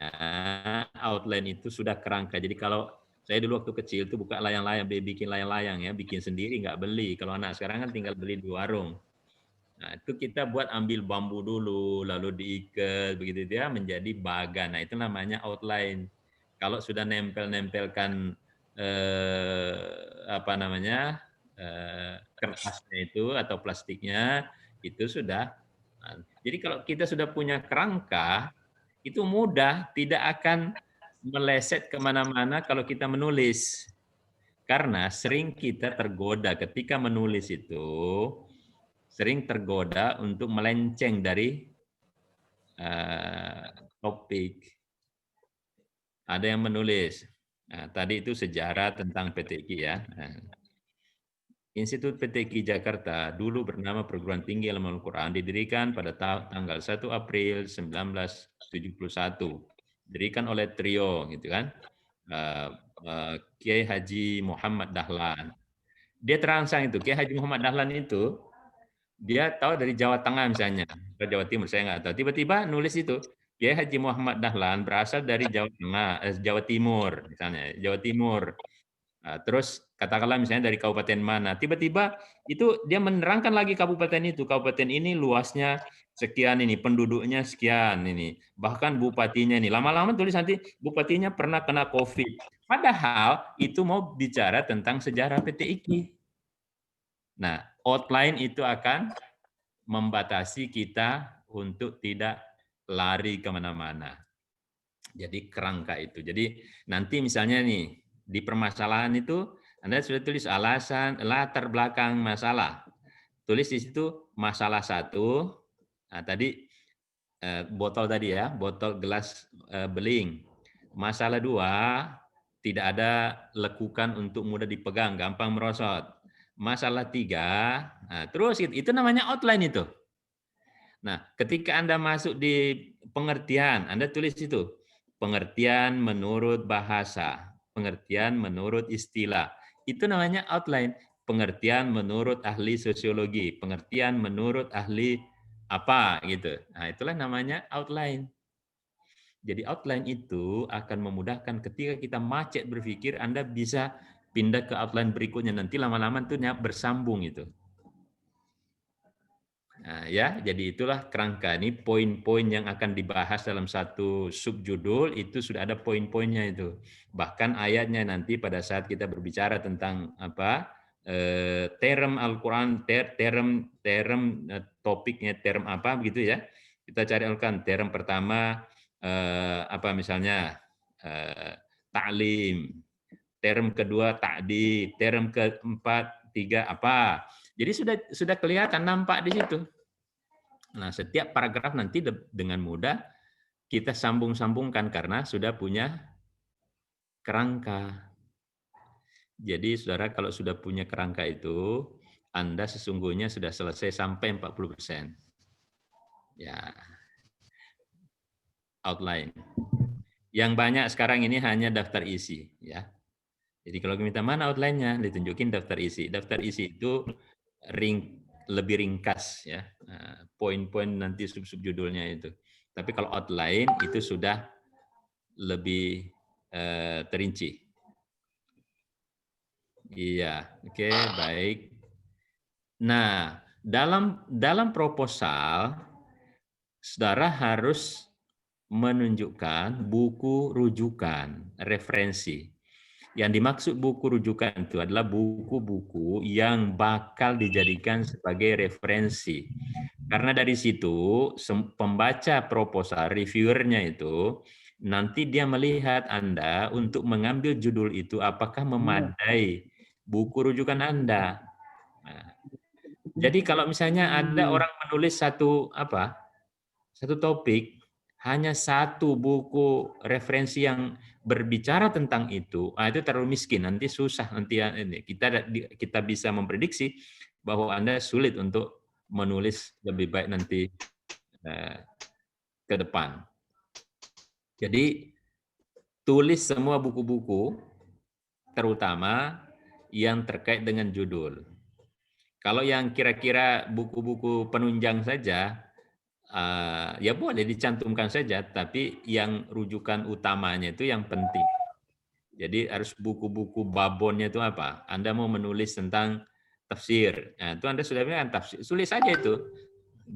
outline itu sudah kerangka. Jadi kalau saya dulu waktu kecil itu buka layang-layang, bikin layang-layang ya, bikin sendiri nggak beli. Kalau anak sekarang kan tinggal beli di warung. Nah, itu kita buat ambil bambu dulu, lalu diikat, begitu dia menjadi bagan. Nah, itu namanya outline. Kalau sudah nempel-nempelkan apa namanya kertasnya itu atau plastiknya, itu sudah. Nah, jadi kalau kita sudah punya kerangka, itu mudah, tidak akan meleset kemana-mana kalau kita menulis. Karena sering kita tergoda ketika menulis itu, sering tergoda untuk melenceng dari topik. Ada yang menulis. Nah, tadi itu sejarah tentang PTQ ya. Nah, Institut PTQ Jakarta dulu bernama Perguruan Tinggi Ilmu Al-Quran, didirikan pada tanggal 1 April 1971. Didirikan oleh trio, gitu kan, Kiai Haji Muhammad Dahlan. Dia terangsang itu, Kiai Haji Muhammad Dahlan itu dia tahu dari Jawa Tengah misalnya, atau Jawa Timur saya nggak tahu. Tiba-tiba nulis itu, Kiai Haji Muhammad Dahlan berasal dari Jawa Tengah, Jawa Timur misalnya, Jawa Timur. Nah, terus katakanlah misalnya dari kabupaten mana, tiba-tiba itu dia menerangkan lagi kabupaten itu, kabupaten ini luasnya sekian ini, penduduknya sekian ini, bahkan bupatinya ini. Lama-lama tulis nanti bupatinya pernah kena COVID. Padahal itu mau bicara tentang sejarah PTIQ. Nah, outline itu akan membatasi kita untuk tidak lari kemana-mana. Jadi kerangka itu. Jadi nanti misalnya nih, di permasalahan itu Anda sudah tulis alasan, latar belakang masalah. Tulis di situ masalah 1, nah tadi botol tadi ya, botol gelas beling. Masalah 2, tidak ada lekukan untuk mudah dipegang, gampang merosot. Masalah 3, nah, terus itu namanya outline itu. Nah, ketika Anda masuk di pengertian, Anda tulis itu, pengertian menurut bahasa, pengertian menurut istilah. Itu namanya outline, pengertian menurut ahli sosiologi, pengertian menurut ahli apa gitu. Nah, itulah namanya outline. Jadi outline itu akan memudahkan ketika kita macet berpikir, Anda bisa pindah ke outline berikutnya, nanti lama-lama itu bersambung itu. Nah, ya, jadi itulah kerangka. Ini poin-poin yang akan dibahas dalam satu subjudul, itu sudah ada poin-poinnya itu. Bahkan ayatnya nanti pada saat kita berbicara tentang apa term Al-Quran, term topiknya, term apa begitu ya. Kita cari Al-Quran, term pertama apa misalnya ta'lim, term kedua ta'dib, term keempat, 3 apa. Jadi sudah kelihatan, nampak di situ. Nah, setiap paragraf nanti dengan mudah kita sambung-sambungkan karena sudah punya kerangka. Jadi, saudara, kalau sudah punya kerangka itu, Anda sesungguhnya sudah selesai sampai 40%. Ya, outline. Yang banyak sekarang ini hanya daftar isi, ya. Jadi kalau minta mana outline-nya, ditunjukin daftar isi. Daftar isi itu lebih ringkas ya, poin-poin nanti sub-subjudulnya itu. Tapi kalau outline itu sudah lebih terinci. Iya, oke, baik. Nah, dalam proposal, saudara harus menunjukkan buku rujukan, referensi. Yang dimaksud buku rujukan itu adalah buku-buku yang bakal dijadikan sebagai referensi. Karena dari situ pembaca proposal, reviewernya itu nanti dia melihat Anda untuk mengambil judul itu apakah memadai buku rujukan Anda. Nah, jadi kalau misalnya ada orang menulis satu topik, hanya satu buku referensi yang berbicara tentang itu terlalu miskin. Nanti susah nanti ini kita bisa memprediksi bahwa Anda sulit untuk menulis lebih baik nanti ke depan. Jadi tulis semua buku-buku, terutama yang terkait dengan judul. Kalau yang kira-kira buku-buku penunjang saja, ya boleh dicantumkan saja, tapi yang rujukan utamanya itu yang penting. Jadi harus buku-buku babonnya itu apa? Anda mau menulis tentang tafsir, nah, itu Anda sudah bilang tafsir, tulis saja itu.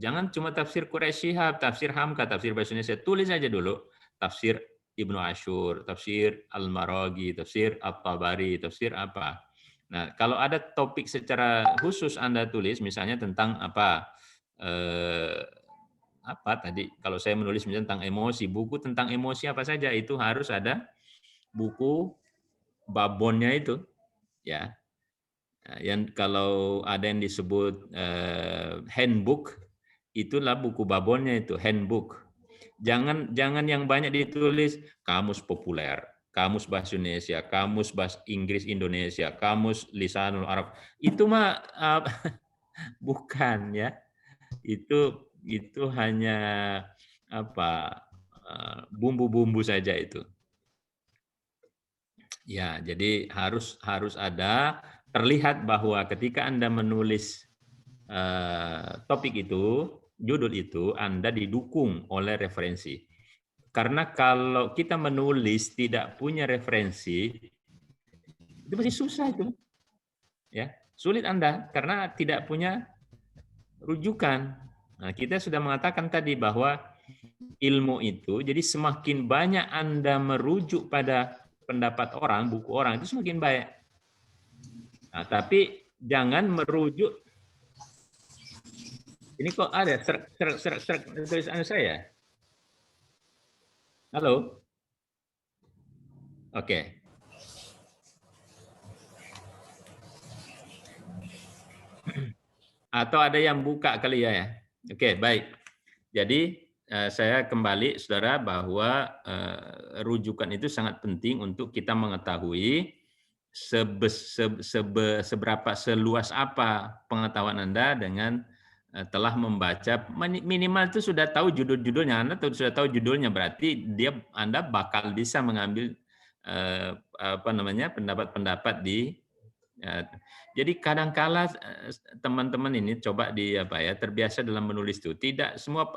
Jangan cuma tafsir Quraisy Shihab, tafsir Hamka, tafsir bahasa Indonesia, tulis saja dulu tafsir Ibnu Asyur, tafsir Al-Maraghi, tafsir At-Tabari, tafsir apa. Nah, kalau ada topik secara khusus Anda tulis, misalnya tentang apa tadi, kalau saya menulis misalnya tentang emosi, buku tentang emosi apa saja, itu harus ada buku babonnya itu, ya. Nah, yang kalau ada yang disebut handbook, itulah buku babonnya itu, handbook. Jangan yang banyak ditulis kamus populer, kamus bahasa Indonesia, kamus bahasa Inggris Indonesia, kamus lisanul Arab. Itu mah bukan ya. Itu hanya bumbu-bumbu saja itu. Ya, jadi harus ada terlihat bahwa ketika Anda menulis topik itu, judul itu, Anda didukung oleh referensi. Karena kalau kita menulis tidak punya referensi, itu pasti susah itu. Ya, sulit Anda karena tidak punya rujukan. Nah, kita sudah mengatakan tadi bahwa ilmu itu, jadi semakin banyak Anda merujuk pada pendapat orang, buku orang, itu semakin baik. Nah, tapi jangan merujuk. Ini kok ada serak tulisan saya? Halo? Oke. Atau ada yang buka kali ya? Oke, baik. Jadi saya kembali, saudara, bahwa rujukan itu sangat penting untuk kita mengetahui seberapa seluas apa pengetahuan Anda dengan telah membaca, minimal itu sudah tahu judul-judulnya. Anda sudah tahu judulnya, berarti Anda bakal bisa mengambil pendapat-pendapat di. Jadi kadangkala teman-teman ini coba terbiasa dalam menulis itu. Tidak semua,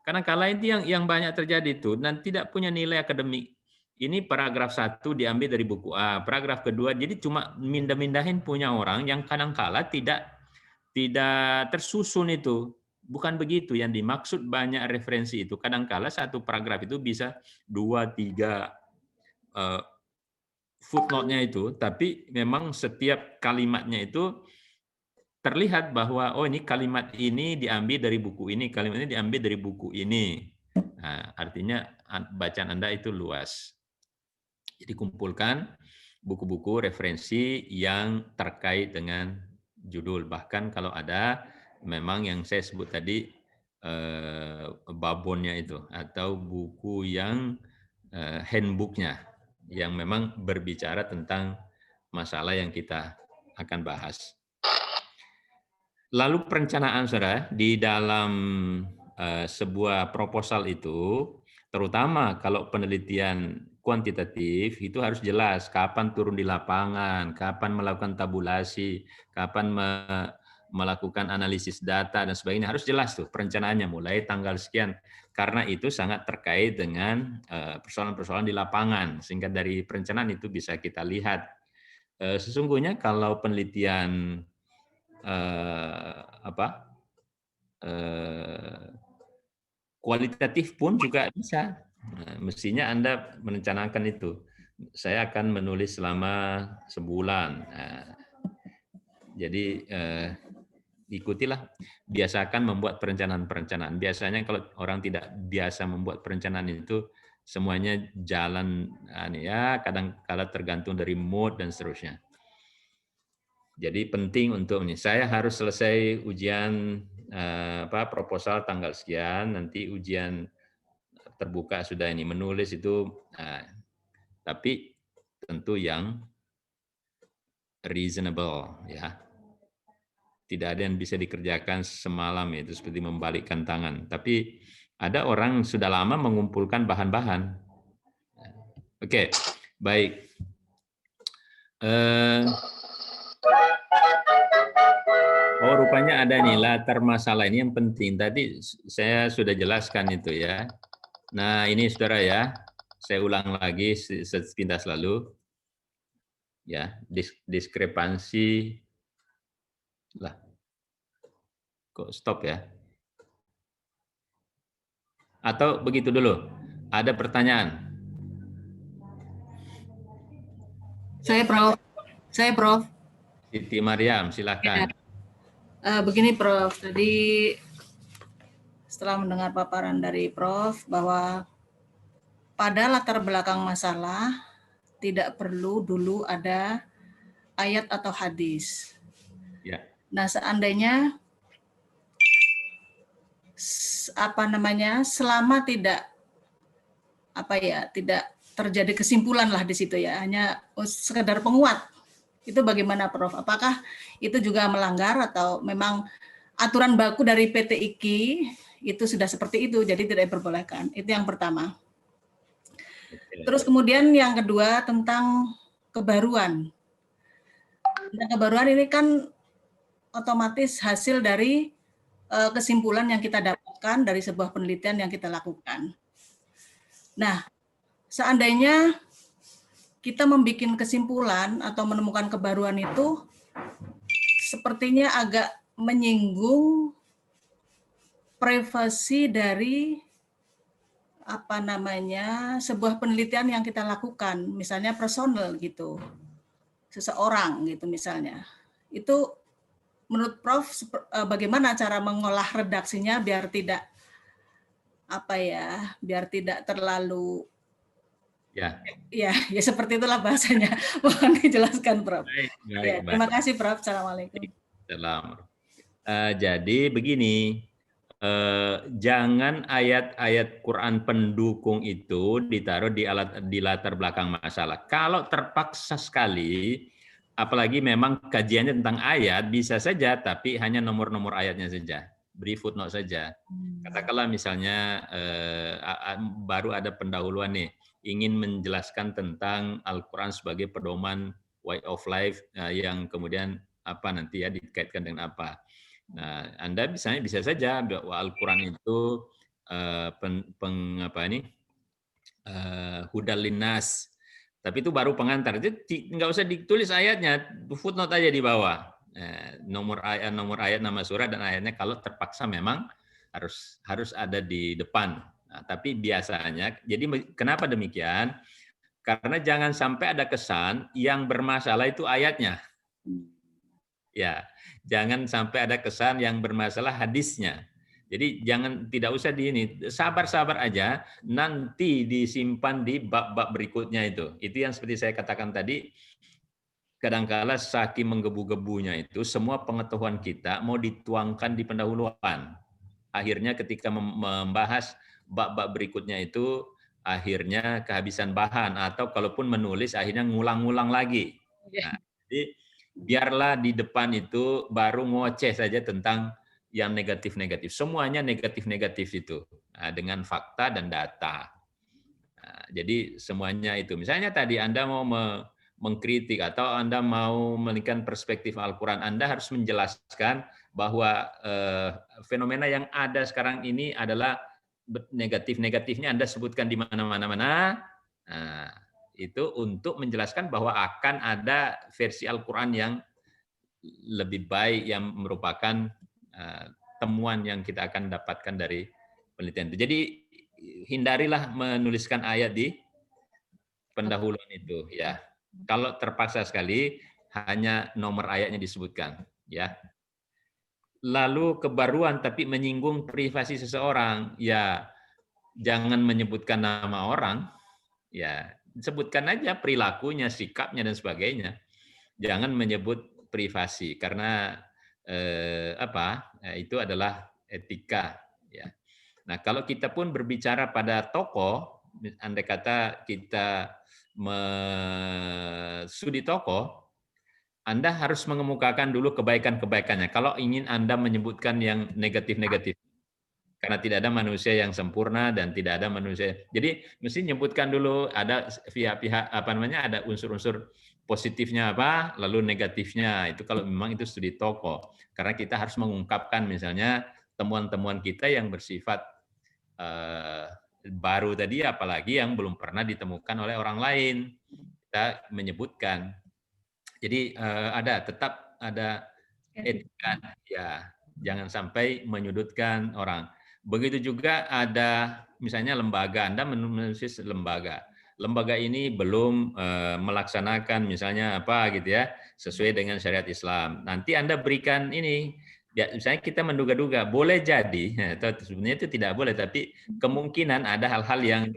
kadangkala itu yang banyak terjadi itu dan tidak punya nilai akademik. Ini paragraf 1 diambil dari buku A, paragraf kedua, jadi cuma mindah-mindahin punya orang yang kadangkala tidak tersusun itu. Bukan begitu, yang dimaksud banyak referensi itu. Kadangkala satu paragraf itu bisa 2-3 footnote-nya itu, tapi memang setiap kalimatnya itu terlihat bahwa ini kalimat ini diambil dari buku ini, kalimat ini diambil dari buku ini. Nah, artinya bacaan Anda itu luas. Jadi kumpulkan buku-buku referensi yang terkait dengan judul. Bahkan kalau ada memang yang saya sebut tadi babonnya itu atau buku yang handbooknya yang memang berbicara tentang masalah yang kita akan bahas. Lalu perencanaan, saudara, di dalam sebuah proposal itu, terutama kalau penelitian kuantitatif, itu harus jelas kapan turun di lapangan, kapan melakukan tabulasi, kapan melakukan analisis data, dan sebagainya. Harus jelas tuh perencanaannya, mulai tanggal sekian. Karena itu sangat terkait dengan persoalan-persoalan di lapangan, sehingga dari perencanaan itu bisa kita lihat. Sesungguhnya kalau penelitian kualitatif pun juga bisa. Mestinya Anda merencanakan itu. saya akan menulis selama sebulan. Nah, jadi ikutilah, biasakan membuat perencanaan-perencanaan. Biasanya kalau orang tidak biasa membuat perencanaan itu semuanya jalan ya, kadang-kala tergantung dari mood dan seterusnya. Jadi penting untuk ini. Saya harus selesai ujian proposal tanggal sekian, nanti ujian terbuka sudah ini menulis itu. Tapi tentu yang reasonable ya. Tidak ada yang bisa dikerjakan semalam itu seperti membalikkan tangan. Tapi ada orang sudah lama mengumpulkan bahan-bahan. Oke, baik. Oh, rupanya ada nih latar masalah ini yang penting. Tadi saya sudah jelaskan itu ya. Nah, ini saudara ya, saya ulang lagi sepintas lalu. Ya, diskrepansi lah. Kok stop ya? Atau begitu dulu? Ada pertanyaan? Saya Prof. Siti Mariam, silakan. Begini Prof, tadi setelah mendengar paparan dari Prof bahwa pada latar belakang masalah tidak perlu dulu ada ayat atau hadis. Ya. Nah, seandainya selama tidak tidak terjadi kesimpulan lah di situ ya, hanya sekedar penguat. Itu bagaimana Prof? Apakah itu juga melanggar atau memang aturan baku dari PT IKI itu sudah seperti itu, jadi tidak diperbolehkan? Itu yang pertama. Terus kemudian yang kedua tentang kebaruan. Nah, kebaruan ini kan otomatis hasil dari kesimpulan yang kita dapatkan dari sebuah penelitian yang kita lakukan. Nah, seandainya kita membuat kesimpulan atau menemukan kebaruan itu sepertinya agak menyinggung privasi dari sebuah penelitian yang kita lakukan, misalnya personal gitu, seseorang gitu misalnya. Itu menurut Prof bagaimana cara mengolah redaksinya biar tidak biar tidak terlalu ya seperti itulah bahasanya. Mohon dijelaskan Prof. Baik. Terima kasih Prof. Assalamualaikum. Jadi begini, jangan ayat-ayat Quran pendukung itu ditaruh di latar belakang masalah. Kalau terpaksa sekali, apalagi memang kajiannya tentang ayat, bisa saja, tapi hanya nomor-nomor ayatnya saja, beri footnote saja. Katakanlah misalnya baru ada pendahuluan nih, ingin menjelaskan tentang Al-Quran sebagai pedoman way of life yang kemudian apa nanti ya dikaitkan dengan apa. Nah, Anda bisa saja bahwa Al-Quran itu hudal linnas, tapi itu baru pengantar. Jadi nggak usah ditulis ayatnya, footnote aja di bawah. Nomor ayat, nama surat dan ayatnya kalau terpaksa memang harus ada di depan. Nah, tapi biasanya, jadi kenapa demikian? Karena jangan sampai ada kesan yang bermasalah itu ayatnya. Ya, jangan sampai ada kesan yang bermasalah hadisnya. Jadi tidak usah sabar-sabar aja, nanti disimpan di bab-bab berikutnya itu. Itu yang seperti saya katakan tadi, kadangkala saking menggebu-gebunya itu, semua pengetahuan kita mau dituangkan di pendahuluan. Akhirnya ketika membahas bab-bab berikutnya itu, akhirnya kehabisan bahan, atau kalaupun menulis, akhirnya ngulang-ngulang lagi. Nah, jadi biarlah di depan itu baru ngoceh saja tentang yang negatif-negatif. Semuanya negatif-negatif itu, dengan fakta dan data. Nah, jadi semuanya itu. Misalnya tadi Anda mau mengkritik atau Anda mau memberikan perspektif Al-Quran, Anda harus menjelaskan bahwa fenomena yang ada sekarang ini adalah negatif-negatifnya Anda sebutkan di mana-mana. Nah, itu untuk menjelaskan bahwa akan ada versi Al-Quran yang lebih baik, yang merupakan temuan yang kita akan dapatkan dari penelitian itu. Jadi hindarilah menuliskan ayat di pendahuluan itu ya. Kalau terpaksa sekali hanya nomor ayatnya disebutkan ya. Lalu kebaruan tapi menyinggung privasi seseorang, ya jangan menyebutkan nama orang, ya sebutkan aja perilakunya, sikapnya dan sebagainya. Jangan menyebut privasi karena itu adalah etika ya. Nah, kalau kita pun berbicara pada tokoh, andai kata kita studi tokoh, Anda harus mengemukakan dulu kebaikan-kebaikannya. Kalau ingin Anda menyebutkan yang negatif-negatif, karena tidak ada manusia yang sempurna dan tidak ada manusia. Jadi mesti menyebutkan dulu ada pihak-pihak ada unsur-unsur positifnya apa, lalu negatifnya. Itu kalau memang itu studi tokoh. Karena kita harus mengungkapkan misalnya temuan-temuan kita yang bersifat baru tadi, apalagi yang belum pernah ditemukan oleh orang lain. Kita menyebutkan. Jadi tetap ada etika, ya jangan sampai menyudutkan orang. Begitu juga ada misalnya lembaga, Anda menulis lembaga. Lembaga ini belum melaksanakan misalnya apa gitu ya, sesuai dengan syariat Islam. Nanti Anda berikan ini, ya, misalnya kita menduga-duga, boleh jadi, atau sebenarnya itu tidak boleh, tapi kemungkinan ada hal-hal yang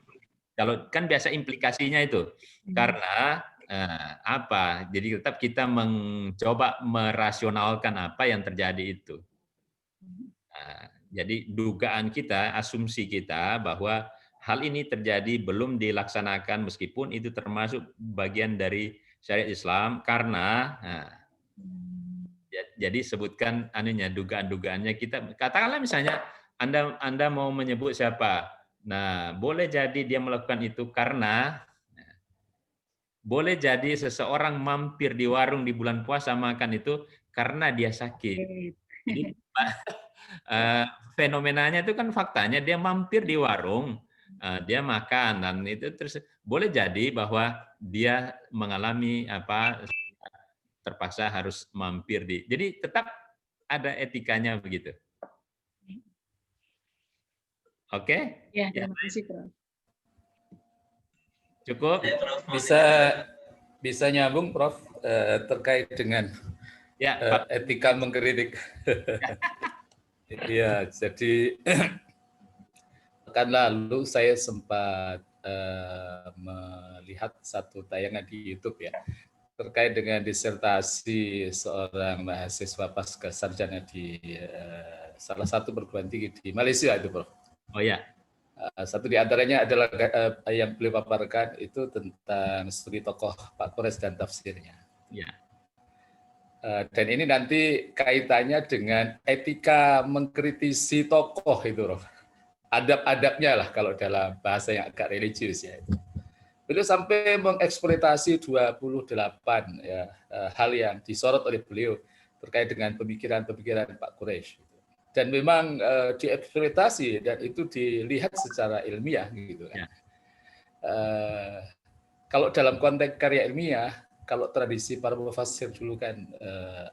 kalau kan biasa implikasinya itu karena jadi tetap kita mencoba merasionalkan apa yang terjadi itu. Jadi dugaan kita, asumsi kita bahwa hal ini terjadi belum dilaksanakan meskipun itu termasuk bagian dari syariat Islam karena jadi sebutkan dugaan-dugaannya kita. Katakanlah misalnya Anda mau menyebut siapa. Nah, boleh jadi dia melakukan itu karena boleh jadi seseorang mampir di warung di bulan puasa makan itu karena dia sakit. Jadi fenomenanya itu kan faktanya dia mampir di warung, dia makan dan itu terus boleh jadi bahwa dia mengalami terpaksa harus mampir di. Jadi tetap ada etikanya begitu. Oke? Ya, terima kasih, Prof. Cukup? Bisa nyambung, Prof, terkait dengan etika mengkritik. Iya, jadi pekan lalu saya sempat melihat satu tayangan di YouTube ya terkait dengan disertasi seorang mahasiswa pasca sarjana di salah satu perguruan tinggi di Malaysia itu, Prof. Oh ya. Satu di antaranya adalah yang beliau paparkan itu tentang studi tokoh Pak Kores dan tafsirnya. Ya. Dan ini nanti kaitannya dengan etika mengkritisi tokoh itu, Prof. Adab-adabnya lah kalau dalam bahasa yang agak religius ya. Beliau sampai mengeksploitasi 28 ya, hal yang disorot oleh beliau terkait dengan pemikiran-pemikiran Pak Quraisy. Dan memang dieksploitasi dan itu dilihat secara ilmiah gitu kan. Ya. Kalau dalam konteks karya ilmiah, kalau tradisi para mufassir dulu kan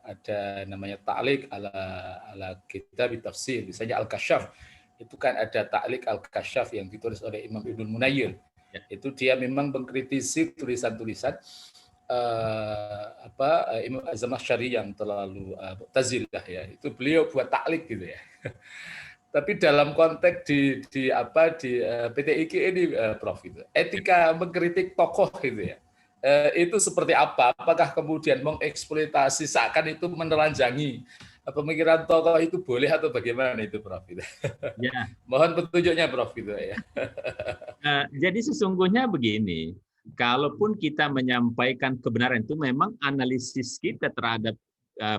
ada namanya ta'liq ala kitab tafsir, misalnya Al-Kasyaf, itu kan ada ta'liq Al-Kasyaf yang ditulis oleh Imam Ibnul Munayyir. Ya. Itu dia memang mengkritisi tulisan-tulisan Imam Az-Zamakhsyari yang terlalu Mu'tazilah ya. Itu beliau buat ta'liq gitu ya. Tapi dalam konteks di PTIK ini, Prof, itu etika mengkritik tokoh gitu ya. Itu seperti apa? Apakah kemudian mengeksploitasi seakan itu menelanjangi pemikiran tokoh itu boleh atau bagaimana itu, Prof? Ya. Mohon petunjuknya, Prof, gitu ya. Jadi sesungguhnya begini, kalaupun kita menyampaikan kebenaran itu memang analisis kita terhadap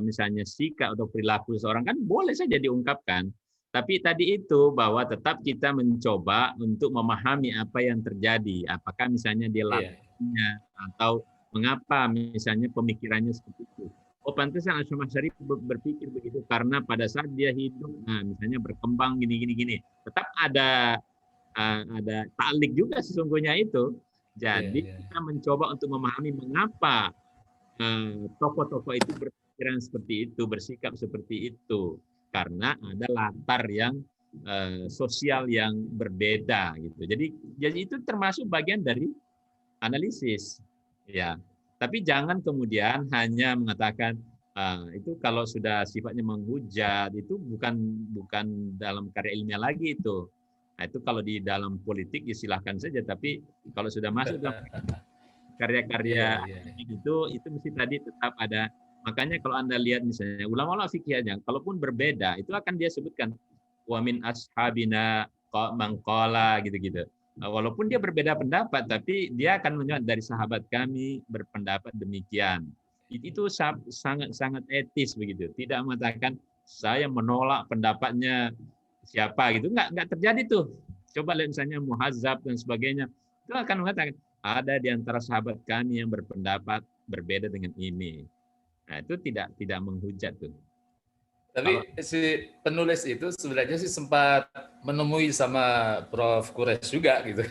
misalnya sikap atau perilaku seseorang kan boleh saja diungkapkan. Tapi tadi itu bahwa tetap kita mencoba untuk memahami apa yang terjadi. Apakah misalnya dia lakukannya atau mengapa misalnya pemikirannya seperti itu. Oh, pantesan Asy-Syamsyari berpikir begitu karena pada saat dia hidup, misalnya berkembang gini. Tetap ada ta'liq juga sesungguhnya itu. Jadi kita mencoba untuk memahami mengapa tokoh-tokoh itu berpikiran seperti itu, bersikap seperti itu. Karena ada latar yang sosial yang berbeda gitu. Jadi itu termasuk bagian dari analisis, ya. Tapi jangan kemudian hanya mengatakan itu kalau sudah sifatnya menghujat itu bukan dalam karya ilmiah lagi itu. Nah, itu kalau di dalam politik ya silahkan saja, tapi kalau sudah masuk dalam karya-karya itu mesti tadi tetap ada. Makanya kalau Anda lihat misalnya ulama-ulama fikih aja, kalaupun berbeda itu akan dia sebutkan wa min ashabina mangqala gitu-gitu. Walaupun dia berbeda pendapat, tapi dia akan menyebut dari sahabat kami berpendapat demikian. Itu sangat etis begitu. Tidak mengatakan saya menolak pendapatnya siapa gitu. Enggak terjadi tuh. Coba lihat misalnya Muhazzab dan sebagainya. Itu akan mengatakan ada di antara sahabat kami yang berpendapat berbeda dengan ini. Nah, itu tidak menghujat tuh. Tapi si penulis itu sebenarnya sih sempat menemui sama Prof. Quraisy juga gitu.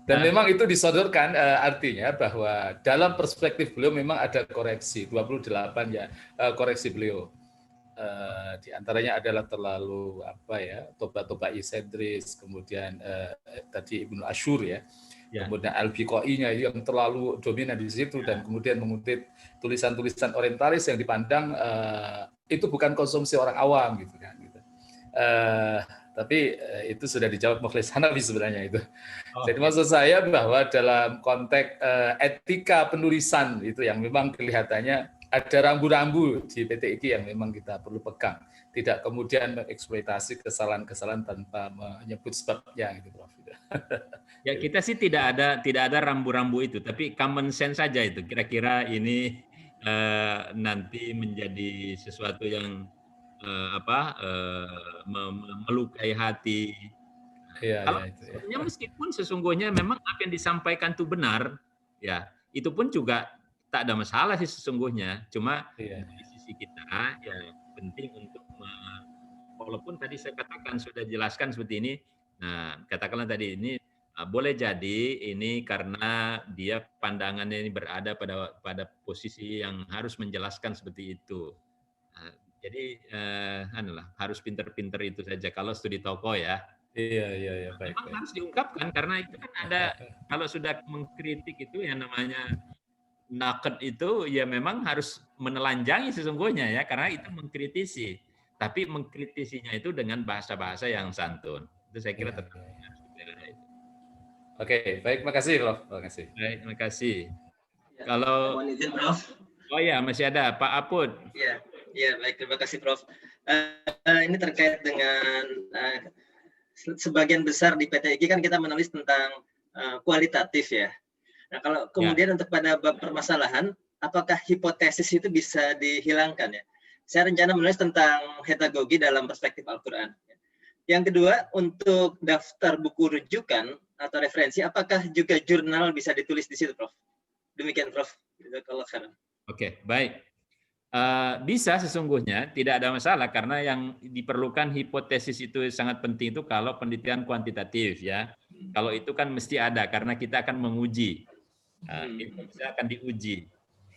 Dan memang itu disodorkan artinya bahwa dalam perspektif beliau memang ada koreksi 28 ya koreksi beliau. Di antaranya adalah terlalu toba Isedris, kemudian tadi Ibnu Asyur ya. Kemudian Al-Biqai-nya yang terlalu dominan di situ dan kemudian mengutip tulisan-tulisan orientalis yang dipandang itu bukan konsumsi orang awam gitu kan gitu. Tapi itu sudah dijawab Mukhlis Hanafi sebenarnya itu. Jadi maksud saya bahwa dalam konteks etika penulisan itu yang memang kelihatannya ada rambu-rambu di PTIQ yang memang kita perlu pegang. Tidak kemudian mengeksploitasi kesalahan-kesalahan tanpa menyebut sebabnya gitu Prof. Ya kita sih tidak ada rambu-rambu itu, tapi common sense saja itu. Kira-kira ini nanti menjadi sesuatu yang melukai hati. Kalau sebenarnya meskipun sesungguhnya memang apa yang disampaikan itu benar, ya itu pun juga tak ada masalah sih sesungguhnya. Cuma di sisi kita ya penting untuk walaupun tadi saya katakan sudah jelaskan seperti ini. Nah katakanlah tadi ini boleh jadi ini karena dia pandangannya ini berada pada posisi yang harus menjelaskan seperti itu. Jadi harus pinter-pinter itu saja kalau studi tokoh ya. Iya, baik. Memang harus diungkapkan karena itu kan ada kalau sudah mengkritik itu yang namanya naked itu ya memang harus menelanjangi sesungguhnya ya karena itu mengkritisi. Tapi mengkritisinya itu dengan bahasa-bahasa yang santun. Itu saya kira tetap harus dibela itu. Oke, baik, makasih Prof. Makasih. Baik, makasih. Ya, kalau mohon izin Prof. Oh ya, masih ada Pak Apud. Ya, baik, terima kasih Prof. Ini terkait dengan sebagian besar di PTIQ kan kita menulis tentang kualitatif ya. Nah, kalau kemudian untuk pada bab permasalahan, apakah hipotesis itu bisa dihilangkan ya? Saya rencana menulis tentang heterogogi dalam perspektif Al-Quran. Yang kedua, untuk daftar buku rujukan atau referensi, apakah juga jurnal bisa ditulis di situ, Prof? Demikian, Prof. Oke, baik. Bisa sesungguhnya, tidak ada masalah karena yang diperlukan hipotesis itu sangat penting itu kalau penelitian kuantitatif ya. Kalau itu kan mesti ada karena kita akan menguji. Itu akan diuji.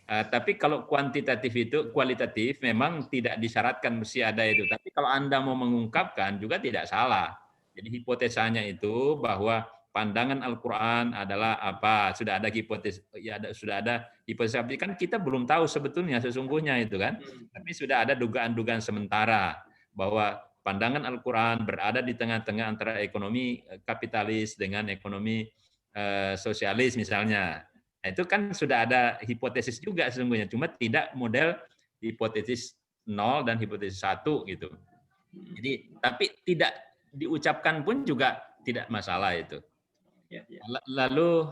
Tapi kalau kuantitatif itu kualitatif memang tidak disyaratkan mesti ada itu. Tapi kalau Anda mau mengungkapkan juga tidak salah. Jadi hipotesanya itu bahwa pandangan Al-Quran adalah apa? Sudah ada hipotesis, ya sudah ada hipotesis. Kan kita belum tahu sebetulnya sesungguhnya itu kan. Tapi sudah ada dugaan-dugaan sementara bahwa pandangan Al-Quran berada di tengah-tengah antara ekonomi kapitalis dengan ekonomi sosialis misalnya. Nah, itu kan sudah ada hipotesis juga sesungguhnya, cuma tidak model hipotesis 0 dan hipotesis 1 gitu. Jadi tapi tidak diucapkan pun juga tidak masalah itu. Lalu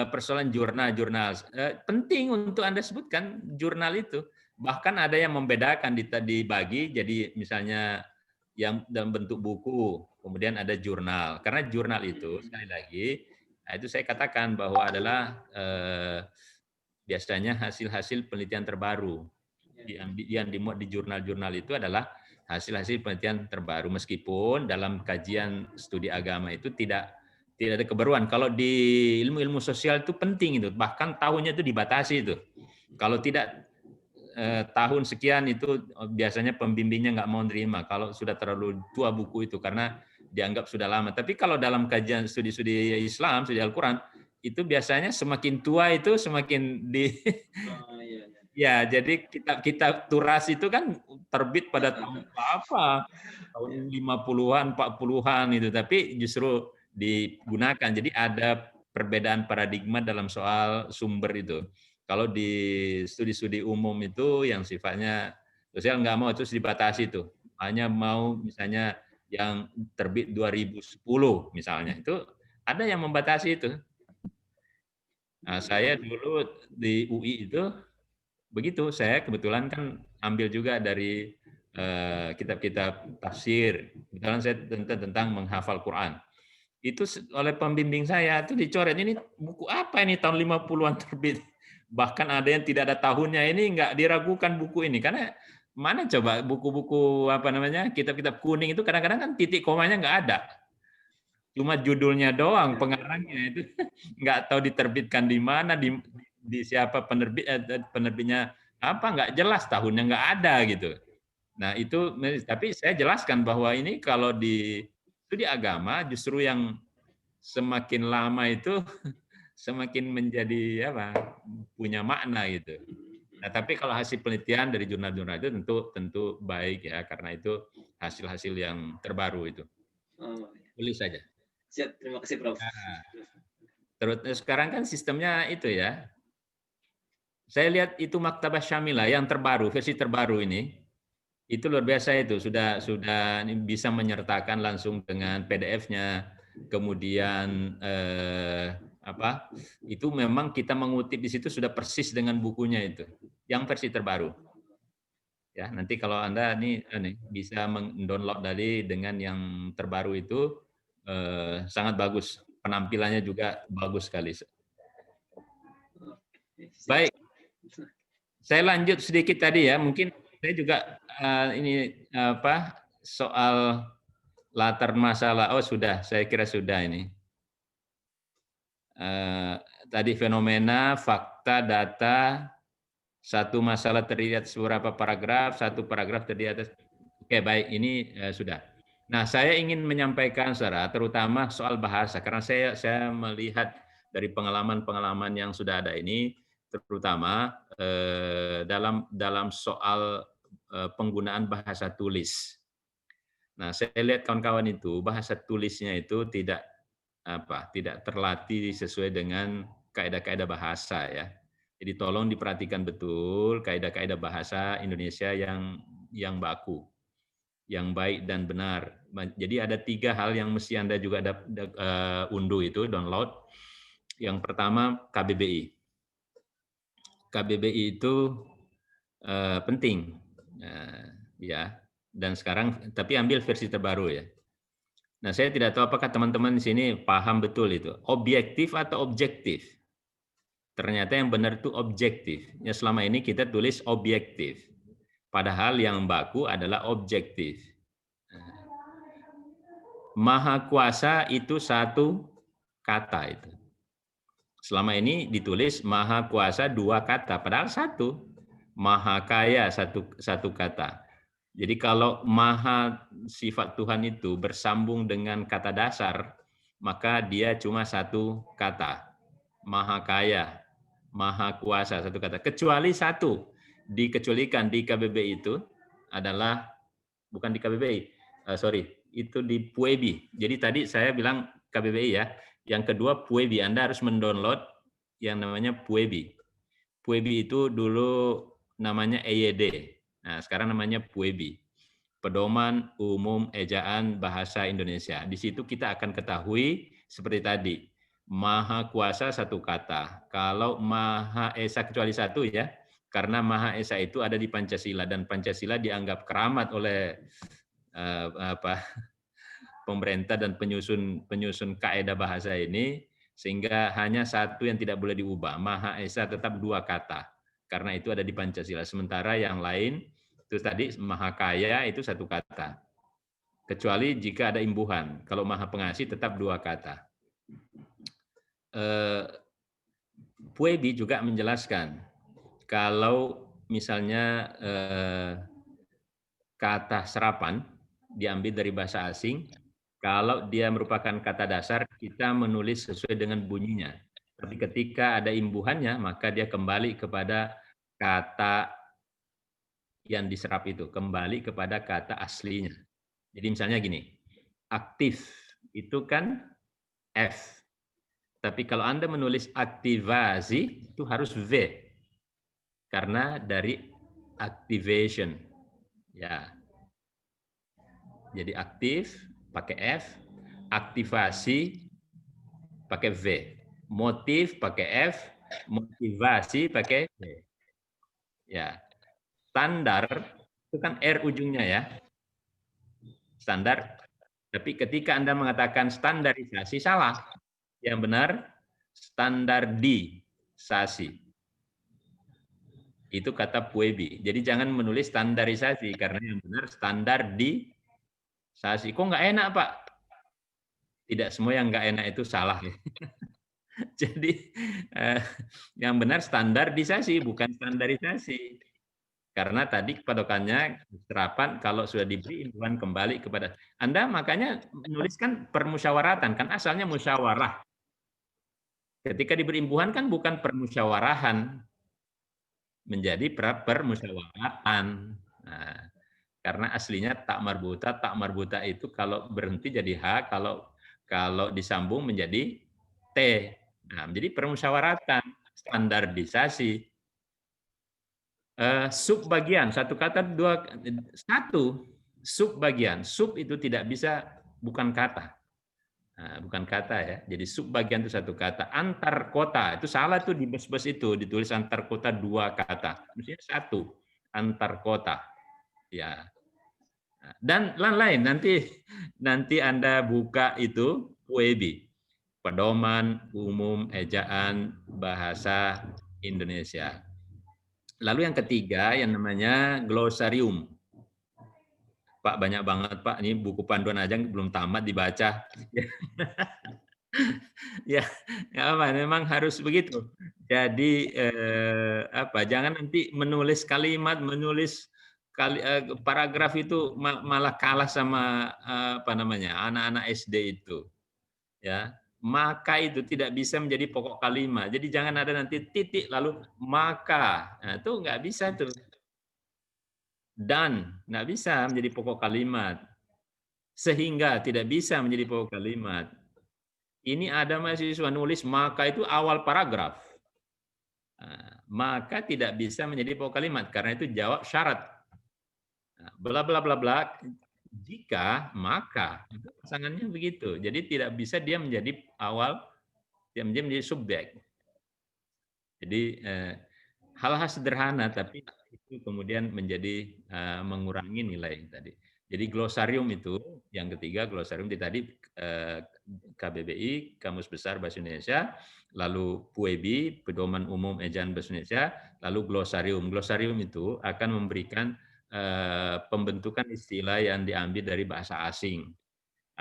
persoalan jurnal penting untuk Anda sebutkan jurnal itu. Bahkan ada yang membedakan dibagi jadi misalnya yang dalam bentuk buku, kemudian ada jurnal. Karena jurnal itu sekali lagi nah, itu saya katakan bahwa adalah biasanya hasil-hasil penelitian terbaru yang dimuat di jurnal-jurnal itu adalah hasil-hasil penelitian terbaru meskipun dalam kajian studi agama itu tidak ada kebaruan. Kalau di ilmu-ilmu sosial itu penting itu, bahkan tahunnya itu dibatasi itu. Kalau tidak tahun sekian itu biasanya pembimbingnya nggak mau nerima kalau sudah terlalu tua buku itu karena dianggap sudah lama. Tapi kalau dalam kajian studi-studi Islam, studi Al-Quran, itu biasanya semakin tua itu semakin di Oh, iya, iya. ya, jadi kitab Turas itu kan terbit pada tahun apa? Tahun 50-an, 40-an itu, tapi justru digunakan. Jadi ada perbedaan paradigma dalam soal sumber itu. Kalau di studi-studi umum itu yang sifatnya sosial nggak mau, itu dibatasi tuh. Hanya mau misalnya yang terbit 2010 misalnya. Itu ada yang membatasi itu. Nah, saya dulu di UI itu begitu, saya kebetulan kan ambil juga dari kitab-kitab tafsir. Kebetulan saya tentang menghafal Quran. Itu oleh pembimbing saya itu dicoret, ini buku apa ini tahun 50-an terbit. Bahkan ada yang tidak ada tahunnya, ini nggak diragukan buku ini. Karena mana coba buku-buku apa namanya, kitab-kitab kuning itu kadang-kadang kan titik komanya nggak ada. Cuma judulnya doang, pengarangnya itu nggak tahu diterbitkan di mana, di siapa penerbitnya apa, nggak jelas, tahunnya nggak ada gitu. Nah itu, tapi saya jelaskan bahwa ini kalau di studi agama justru yang semakin lama itu semakin menjadi apa, punya makna gitu. Nah tapi kalau hasil penelitian dari jurnal-jurnal itu tentu baik ya, karena itu hasil-hasil yang terbaru itu. Oh, Tulis saja. siap, terima kasih Prof. Nah, terus sekarang kan sistemnya itu ya. Saya lihat itu Maktabah Syamilah yang terbaru, versi terbaru ini, itu luar biasa itu, sudah bisa menyertakan langsung dengan PDF-nya, kemudian itu memang kita mengutip di situ sudah persis dengan bukunya itu, yang versi terbaru. Ya, nanti kalau Anda bisa mendownload dari dengan yang terbaru itu sangat bagus, penampilannya juga bagus sekali. Baik, saya lanjut sedikit tadi ya, mungkin saya juga soal latar masalah. Oh sudah, saya kira sudah ini. Tadi fenomena, fakta, data, satu masalah terdiri atas beberapa paragraf, satu paragraf terdiri atas. Oke baik, ini sudah. Nah saya ingin menyampaikan saudara, terutama soal bahasa, karena saya melihat dari pengalaman-pengalaman yang sudah ada ini, terutama dalam soal penggunaan bahasa tulis. Nah, saya lihat kawan-kawan itu bahasa tulisnya itu tidak terlatih sesuai dengan kaidah-kaidah bahasa ya. Jadi tolong diperhatikan betul kaidah-kaidah bahasa Indonesia yang baku, yang baik dan benar. Jadi ada 3 hal yang mesti Anda juga unduh itu, download. Yang pertama KBBI. KBBI itu penting, ya. Dan sekarang, tapi ambil versi terbaru ya. Nah, saya tidak tahu apakah teman-teman di sini paham betul itu, objektif atau objektif. Ternyata yang benar itu objektif. Ya selama ini kita tulis objektif. Padahal yang baku adalah objektif. Maha kuasa itu satu kata itu. Selama ini ditulis maha kuasa 2 kata, padahal satu. Maha kaya satu kata. Jadi kalau maha sifat Tuhan itu bersambung dengan kata dasar, maka dia cuma 1 kata. Maha kaya, maha kuasa 1 kata. Kecuali 1 dikecualikan di KBBI itu adalah, bukan di KBBI, itu di Puebi. Jadi tadi saya bilang KBBI ya. Yang kedua Puebi, Anda harus mendownload yang namanya Puebi. Puebi itu dulu namanya EYD. Nah, sekarang namanya Puebi. Pedoman Umum Ejaan Bahasa Indonesia. Di situ kita akan ketahui seperti tadi. Maha kuasa 1 kata. Kalau Maha Esa kecuali 1 ya. Karena Maha Esa itu ada di Pancasila dan Pancasila dianggap keramat oleh pemerintah dan penyusun kaidah bahasa ini, sehingga hanya 1 yang tidak boleh diubah. Maha Esa tetap 2 kata. Karena itu ada di Pancasila. Sementara yang lain itu tadi maha kaya itu 1 kata. Kecuali jika ada imbuhan. Kalau maha pengasih tetap 2 kata. Puebi juga menjelaskan kalau misalnya kata serapan diambil dari bahasa asing, kalau dia merupakan kata dasar, kita menulis sesuai dengan bunyinya. Tapi ketika ada imbuhannya, maka dia kembali kepada kata yang diserap itu, kembali kepada kata aslinya. Jadi misalnya gini, aktif itu kan F. Tapi kalau Anda menulis aktivasi, itu harus V. Karena dari activation. Ya. Jadi aktif pakai F, aktivasi pakai V. Motif pakai F, motivasi pakai V. Ya. Standar itu kan R ujungnya ya. Standar. Tapi ketika Anda mengatakan standarisasi salah. Yang benar standardisasi. Itu kata Puebi. Jadi jangan menulis standarisasi karena yang benar standardisasi. Kok nggak enak, Pak? Tidak semua yang nggak enak itu salah. Jadi yang benar standarisasi bukan standarisasi. Karena tadi patokannya serapan kalau sudah diberi imbuhan kembali kepada Anda, makanya menuliskan permusyawaratan kan asalnya musyawarah. Ketika diberi imbuhan kan bukan permusyawarahan, menjadi permusyawaratan. Nah, karena aslinya tak marbuta itu kalau berhenti jadi H, kalau disambung menjadi T. Nah, menjadi permusyawaratan, standarisasi. Subbagian, satu kata satu subbagian. Sub itu tidak bisa bukan kata. Nah, bukan kata ya. Jadi subbagian itu satu kata. Antar kota itu salah tuh di bus-bus itu ditulis antar kota 2 kata. Mestinya 1 antar kota. Ya. Dan lain-lain nanti Anda buka itu Puebi. Pedoman Umum Ejaan Bahasa Indonesia. Lalu yang ketiga yang namanya glosarium. Pak, banyak banget Pak, ini buku panduan aja belum tamat dibaca. Ya, apa? Memang harus begitu. Jadi jangan nanti menulis kalimat, paragraf itu malah kalah sama anak-anak SD itu. Ya, maka itu tidak bisa menjadi pokok kalimat. Jadi jangan ada nanti titik lalu maka. Nah, itu nggak bisa tuh. Dan nggak bisa menjadi pokok kalimat. Sehingga tidak bisa menjadi pokok kalimat. Ini ada mahasiswa nulis maka itu awal paragraf. Nah, maka tidak bisa menjadi pokok kalimat karena itu jawab syarat. Nah, bla bla bla bla. Jika maka itu pasangannya begitu. Jadi tidak bisa dia menjadi awal, dia menjadi subjek. Jadi hal-hal sederhana tapi itu kemudian menjadi mengurangi nilai tadi. Jadi glosarium itu yang ketiga, glosarium tadi KBBI, Kamus Besar Bahasa Indonesia, lalu Puebi, Pedoman Umum Ejaan Bahasa Indonesia, lalu glosarium. Glosarium itu akan memberikan pembentukan istilah yang diambil dari bahasa asing.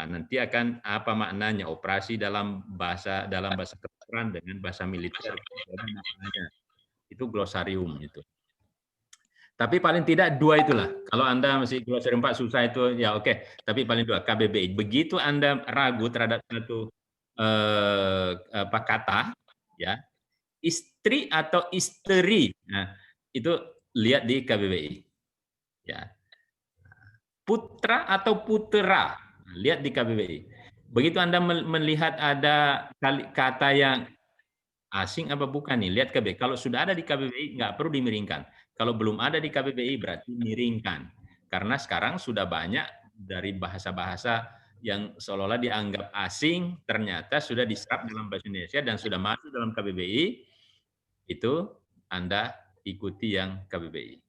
Nah, nanti akan apa maknanya operasi dalam bahasa kedokteran dengan bahasa militer, itu glosarium itu. Tapi paling tidak 2 itulah. Kalau Anda masih glosarium 4 susah itu ya oke. Tapi paling 2 KBBI. Begitu Anda ragu terhadap satu kata, ya istri atau isteri, nah itu lihat di KBBI. Ya. Putra atau putera, lihat di KBBI. Begitu Anda melihat ada kata yang asing apa bukan nih, lihat KBBI. Kalau sudah ada di KBBI nggak perlu dimiringkan. Kalau belum ada di KBBI berarti miringkan. Karena sekarang sudah banyak dari bahasa-bahasa yang seolah-olah dianggap asing, ternyata sudah diserap dalam bahasa Indonesia dan sudah masuk dalam KBBI, itu Anda ikuti yang KBBI.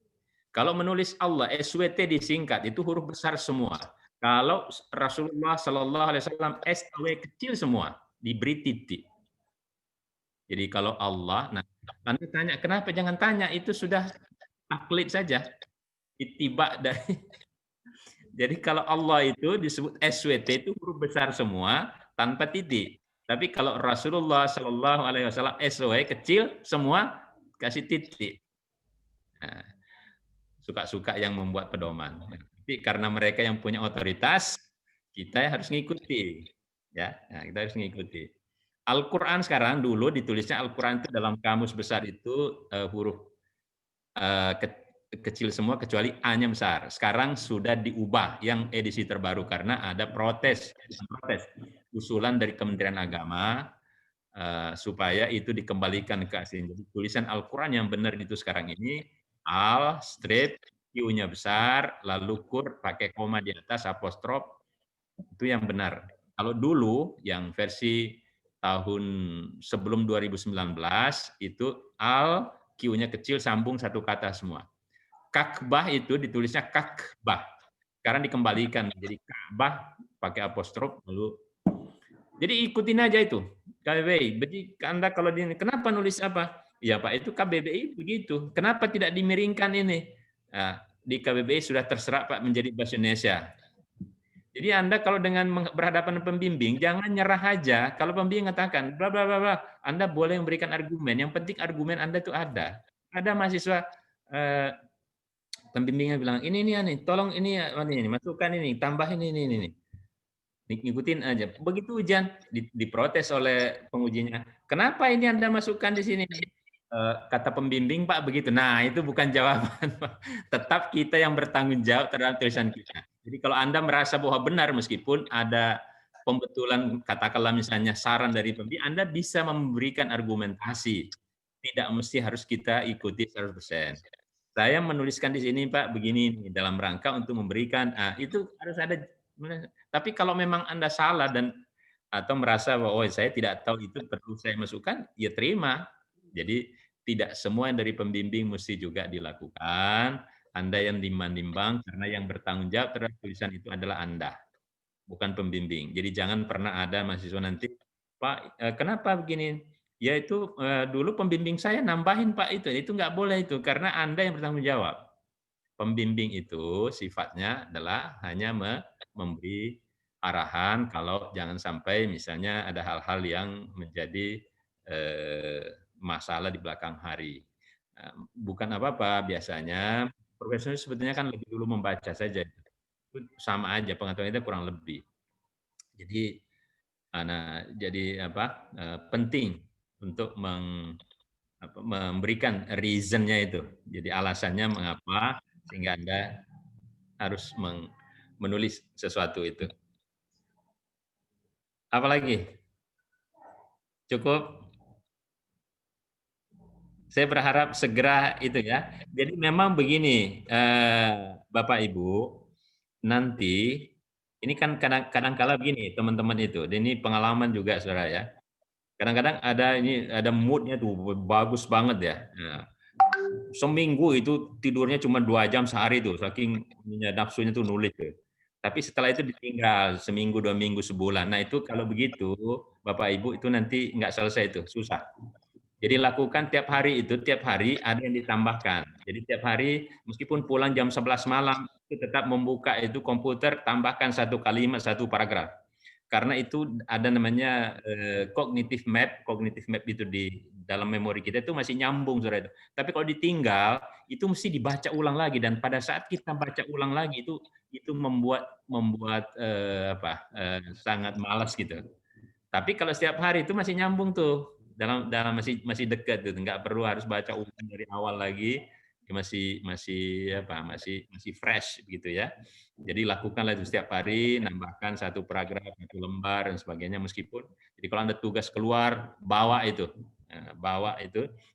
Kalau menulis Allah, SWT disingkat, itu huruf besar semua. Kalau Rasulullah SAW, SAW kecil semua, diberi titik. Jadi kalau Allah, nah Anda tanya, kenapa? Jangan tanya, itu sudah taklid saja. Ittiba dari. Jadi kalau Allah itu disebut SWT itu huruf besar semua, tanpa titik. Tapi kalau Rasulullah SAW, SAW kecil semua, kasih titik. Nah, suka-suka yang membuat pedoman. Tapi karena mereka yang punya otoritas, kita harus mengikuti. Ya, nah, kita harus mengikuti. Al-Quran sekarang, dulu ditulisnya Al-Quran itu dalam kamus besar itu huruf kecil semua kecuali A-nya besar. Sekarang sudah diubah yang edisi terbaru karena ada protes usulan dari Kementerian Agama supaya itu dikembalikan ke aslinya. Jadi tulisan Al-Quran yang benar itu sekarang ini Al strip Q-nya besar, lalu kur pakai koma di atas apostrof, itu yang benar. Kalau dulu yang versi tahun sebelum 2019 itu Al Q-nya kecil sambung satu kata semua. Kakbah itu ditulisnya kakbah. Sekarang dikembalikan jadi Ka'bah pakai apostrof lalu. Jadi ikutin aja itu. KBBI. Jadi Anda kalau kenapa nulis apa? Ya Pak, itu KBBI begitu. Kenapa tidak dimiringkan ini? Nah, di KBBI sudah terserap Pak menjadi bahasa Indonesia. Jadi Anda kalau dengan berhadapan pembimbing, jangan nyerah aja. Kalau pembimbing mengatakan, bla bla bla bla, Anda boleh memberikan argumen. Yang penting argumen Anda itu ada. Ada mahasiswa pembimbingnya bilang, ini nih, tolong ini masukkan ini, tambah ini. Ngikutin aja. Begitu ujian diprotes oleh pengujinya. Kenapa ini Anda masukkan di sini? Kata pembimbing Pak begitu. Nah, itu bukan jawaban. Tetap kita yang bertanggung jawab terhadap tulisan kita. Jadi kalau Anda merasa bahwa benar meskipun ada pembetulan, katakanlah misalnya saran dari pembimbing, Anda bisa memberikan argumentasi. Tidak mesti harus kita ikuti 100%. Saya menuliskan di sini Pak begini dalam rangka untuk memberikan, itu harus ada. Tapi kalau memang Anda salah dan atau merasa bahwa saya tidak tahu itu perlu saya masukkan, ya terima. Jadi tidak semua yang dari pembimbing mesti juga dilakukan. Anda yang nimbang-nimbang karena yang bertanggung jawab terhadap tulisan itu adalah Anda, bukan pembimbing. Jadi jangan pernah ada mahasiswa nanti, Pak, kenapa begini? Ya itu dulu pembimbing saya nambahin Pak itu nggak boleh itu karena Anda yang bertanggung jawab. Pembimbing itu sifatnya adalah hanya memberi arahan kalau jangan sampai misalnya ada hal-hal yang menjadi masalah di belakang hari. Bukan apa-apa, biasanya profesional sebetulnya kan lebih dulu membaca saja. Itu sama aja, pengetahuan itu kurang lebih. Jadi penting untuk memberikan reason-nya itu. Jadi alasannya mengapa sehingga Anda harus menulis sesuatu itu. Apalagi? Cukup? Saya berharap segera itu ya. Jadi memang begini, Bapak Ibu, nanti ini kan kadang-kala begini teman-teman itu. Ini pengalaman juga saudara ya. Kadang-kadang ada moodnya tuh bagus banget ya. Nah, seminggu itu tidurnya cuma 2 jam sehari tuh, saking nafsunya tuh nulis tuh. Tapi setelah itu ditinggal seminggu, 2 minggu, sebulan. Nah itu kalau begitu Bapak Ibu itu nanti nggak selesai itu, susah. Jadi lakukan tiap hari ada yang ditambahkan. Jadi tiap hari meskipun pulang jam 11 malam itu tetap membuka itu komputer, tambahkan 1 kalimat, 1 paragraf. Karena itu ada namanya cognitive map itu di dalam memori kita itu masih nyambung saudara itu. Tapi kalau ditinggal itu mesti dibaca ulang lagi dan pada saat kita baca ulang lagi itu membuat sangat malas gitu. Tapi kalau setiap hari itu masih nyambung tuh. Dalam masih dekat gitu, nggak perlu harus baca ulang dari awal lagi, masih fresh gitu ya. Jadi lakukanlah itu setiap hari, nambahkan 1 paragraf, 1 lembar dan sebagainya meskipun. Jadi kalau Anda tugas keluar, bawa itu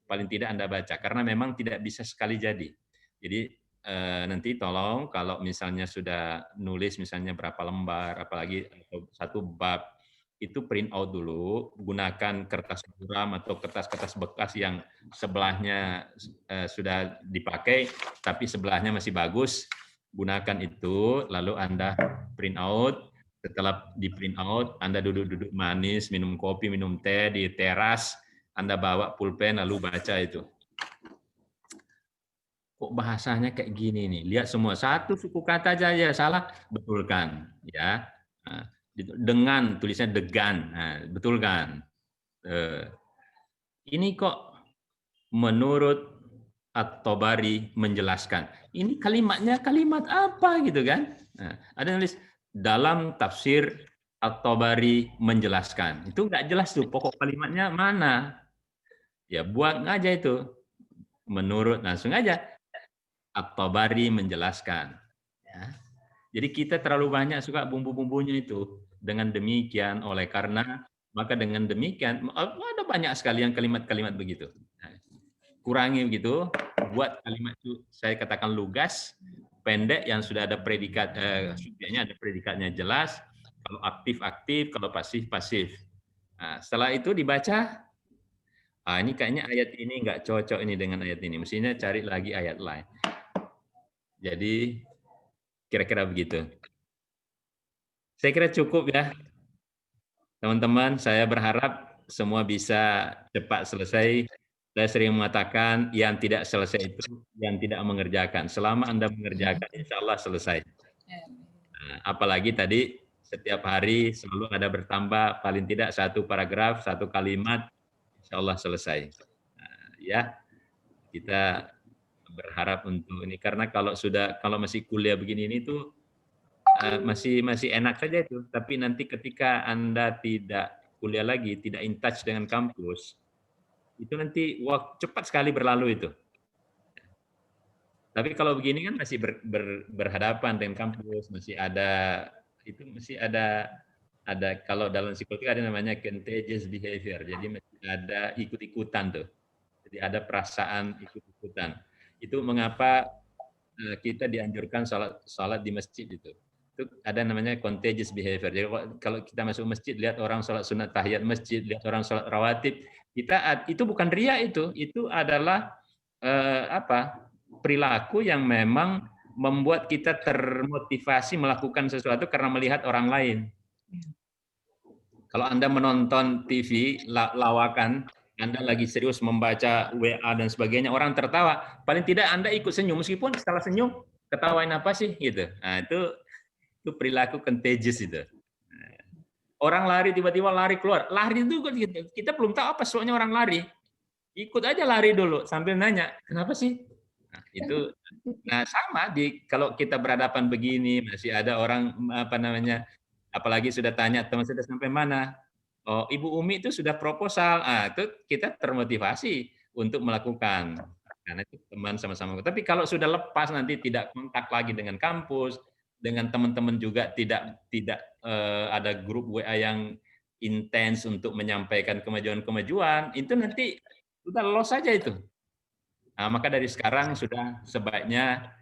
paling tidak Anda baca karena memang tidak bisa sekali jadi. Jadi nanti tolong kalau misalnya sudah nulis misalnya berapa lembar, apalagi 1 bab itu print out dulu, gunakan kertas buram atau kertas-kertas bekas yang sebelahnya sudah dipakai, tapi sebelahnya masih bagus, gunakan itu, lalu Anda print out, setelah di print out, Anda duduk-duduk manis, minum kopi, minum teh di teras, Anda bawa pulpen, lalu baca itu. Kok bahasanya kayak gini nih, lihat semua, 1 suku kata aja ya salah, betulkan. Ya. Nah, dengan tulisnya degan, nah, betul kan? Ini kok menurut At-Tabari menjelaskan. Ini kalimatnya kalimat apa gitu kan? Nah, ada nulis dalam tafsir At-Tabari menjelaskan. Itu nggak jelas tuh pokok kalimatnya mana. Ya buang aja itu. Menurut langsung aja. At-Tabari menjelaskan. Ya. Jadi kita terlalu banyak suka bumbu-bumbunya itu. Dengan demikian, oleh karena, maka dengan demikian, ada banyak sekali yang kalimat-kalimat begitu. Nah, kurangi begitu, buat kalimat itu saya katakan lugas, pendek, yang sudah ada predikat, subjeknya ada predikatnya jelas, kalau aktif-aktif, kalau pasif-pasif. Nah, setelah itu dibaca, ini kayaknya ayat ini nggak cocok ini dengan ayat ini, mestinya cari lagi ayat lain. Jadi, kira-kira begitu. Saya kira cukup ya, teman-teman. Saya berharap semua bisa cepat selesai. Saya sering mengatakan yang tidak selesai itu yang tidak mengerjakan. Selama Anda mengerjakan, insya Allah selesai. Nah, apalagi tadi setiap hari selalu ada bertambah paling tidak satu paragraf, satu kalimat, insya Allah selesai. Nah, ya, kita berharap untuk ini, karena kalau masih kuliah begini ini tuh masih enak saja itu, tapi nanti ketika Anda tidak kuliah lagi, tidak in touch dengan kampus, itu nanti cepat sekali berlalu itu. Tapi kalau begini kan masih berhadapan dengan kampus, masih ada kalau dalam psikologi ada namanya contagious behavior, jadi masih ada ikut-ikutan tuh, jadi ada perasaan ikut-ikutan. Itu mengapa kita dianjurkan salat di masjid itu ada namanya contagious behavior. Jadi kalau kita masuk masjid, lihat orang sholat sunat tahiyat masjid, lihat orang sholat rawatib, itu bukan riya, itu adalah perilaku yang memang membuat kita termotivasi melakukan sesuatu karena melihat orang lain. Kalau Anda menonton TV lawakan, Anda lagi serius membaca WA dan sebagainya, orang tertawa, paling tidak Anda ikut senyum, meskipun setelah senyum ketawain apa sih gitu. Nah, itu perilaku contagious itu. Orang lari tiba-tiba lari keluar. Lari itu kita belum tahu apa soalnya orang lari. Ikut aja lari dulu sambil nanya, "Kenapa sih?" Nah, itu sama kalau kita berhadapan begini, masih ada orang apalagi sudah tanya, "Teman sudah sampai mana?" "Oh, Ibu Umi itu sudah proposal." Itu kita termotivasi untuk melakukan. Karena itu teman sama-sama. Tapi kalau sudah lepas nanti tidak kontak lagi dengan kampus, dengan teman-teman juga tidak ada grup WA yang intens untuk menyampaikan kemajuan-kemajuan, itu nanti sudah lolos saja itu. Nah, maka dari sekarang sudah sebaiknya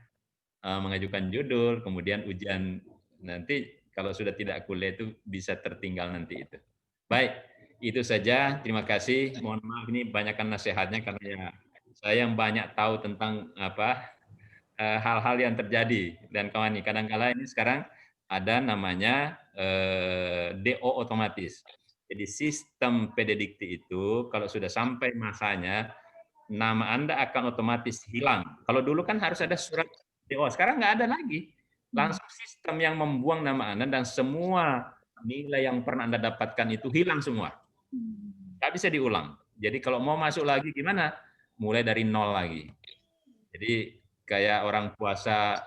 mengajukan judul, kemudian ujian nanti kalau sudah tidak kuliah itu bisa tertinggal nanti itu. Baik, itu saja. Terima kasih. Mohon maaf ini banyakkan nasihatnya karena ya saya yang banyak tahu tentang hal-hal yang terjadi, dan kawan ini kadang-kala ini sekarang ada namanya DO otomatis. Jadi sistem PDDikti itu kalau sudah sampai masanya nama Anda akan otomatis hilang. Kalau dulu kan harus ada surat DO, sekarang nggak ada lagi. Langsung sistem yang membuang nama Anda dan semua nilai yang pernah Anda dapatkan itu hilang semua. Nggak bisa diulang. Jadi kalau mau masuk lagi gimana? Mulai dari nol lagi. Jadi kayak orang puasa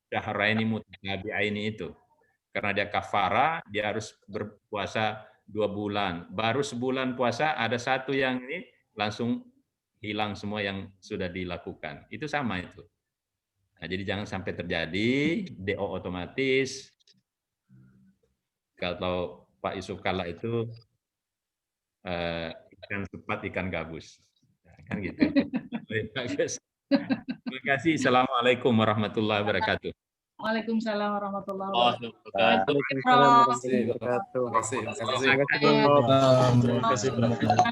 syahraini mutatabi'aini itu. Karena dia kafara, dia harus berpuasa 2 bulan. Baru sebulan puasa, ada satu yang ini langsung hilang semua yang sudah dilakukan. Itu sama itu. Nah, jadi jangan sampai terjadi DO otomatis. Kalau Pak Yusuf Kalla itu ikan cepat, ikan gabus. Nah, kan gitu. Terima kasih. Assalamualaikum warahmatullahi wabarakatuh. Waalaikumsalam warahmatullahi Waalaikumsalam warahmatullahi wabarakatuh. Terima kasih. Terima kasih, Prof. Terima kasih, Prof.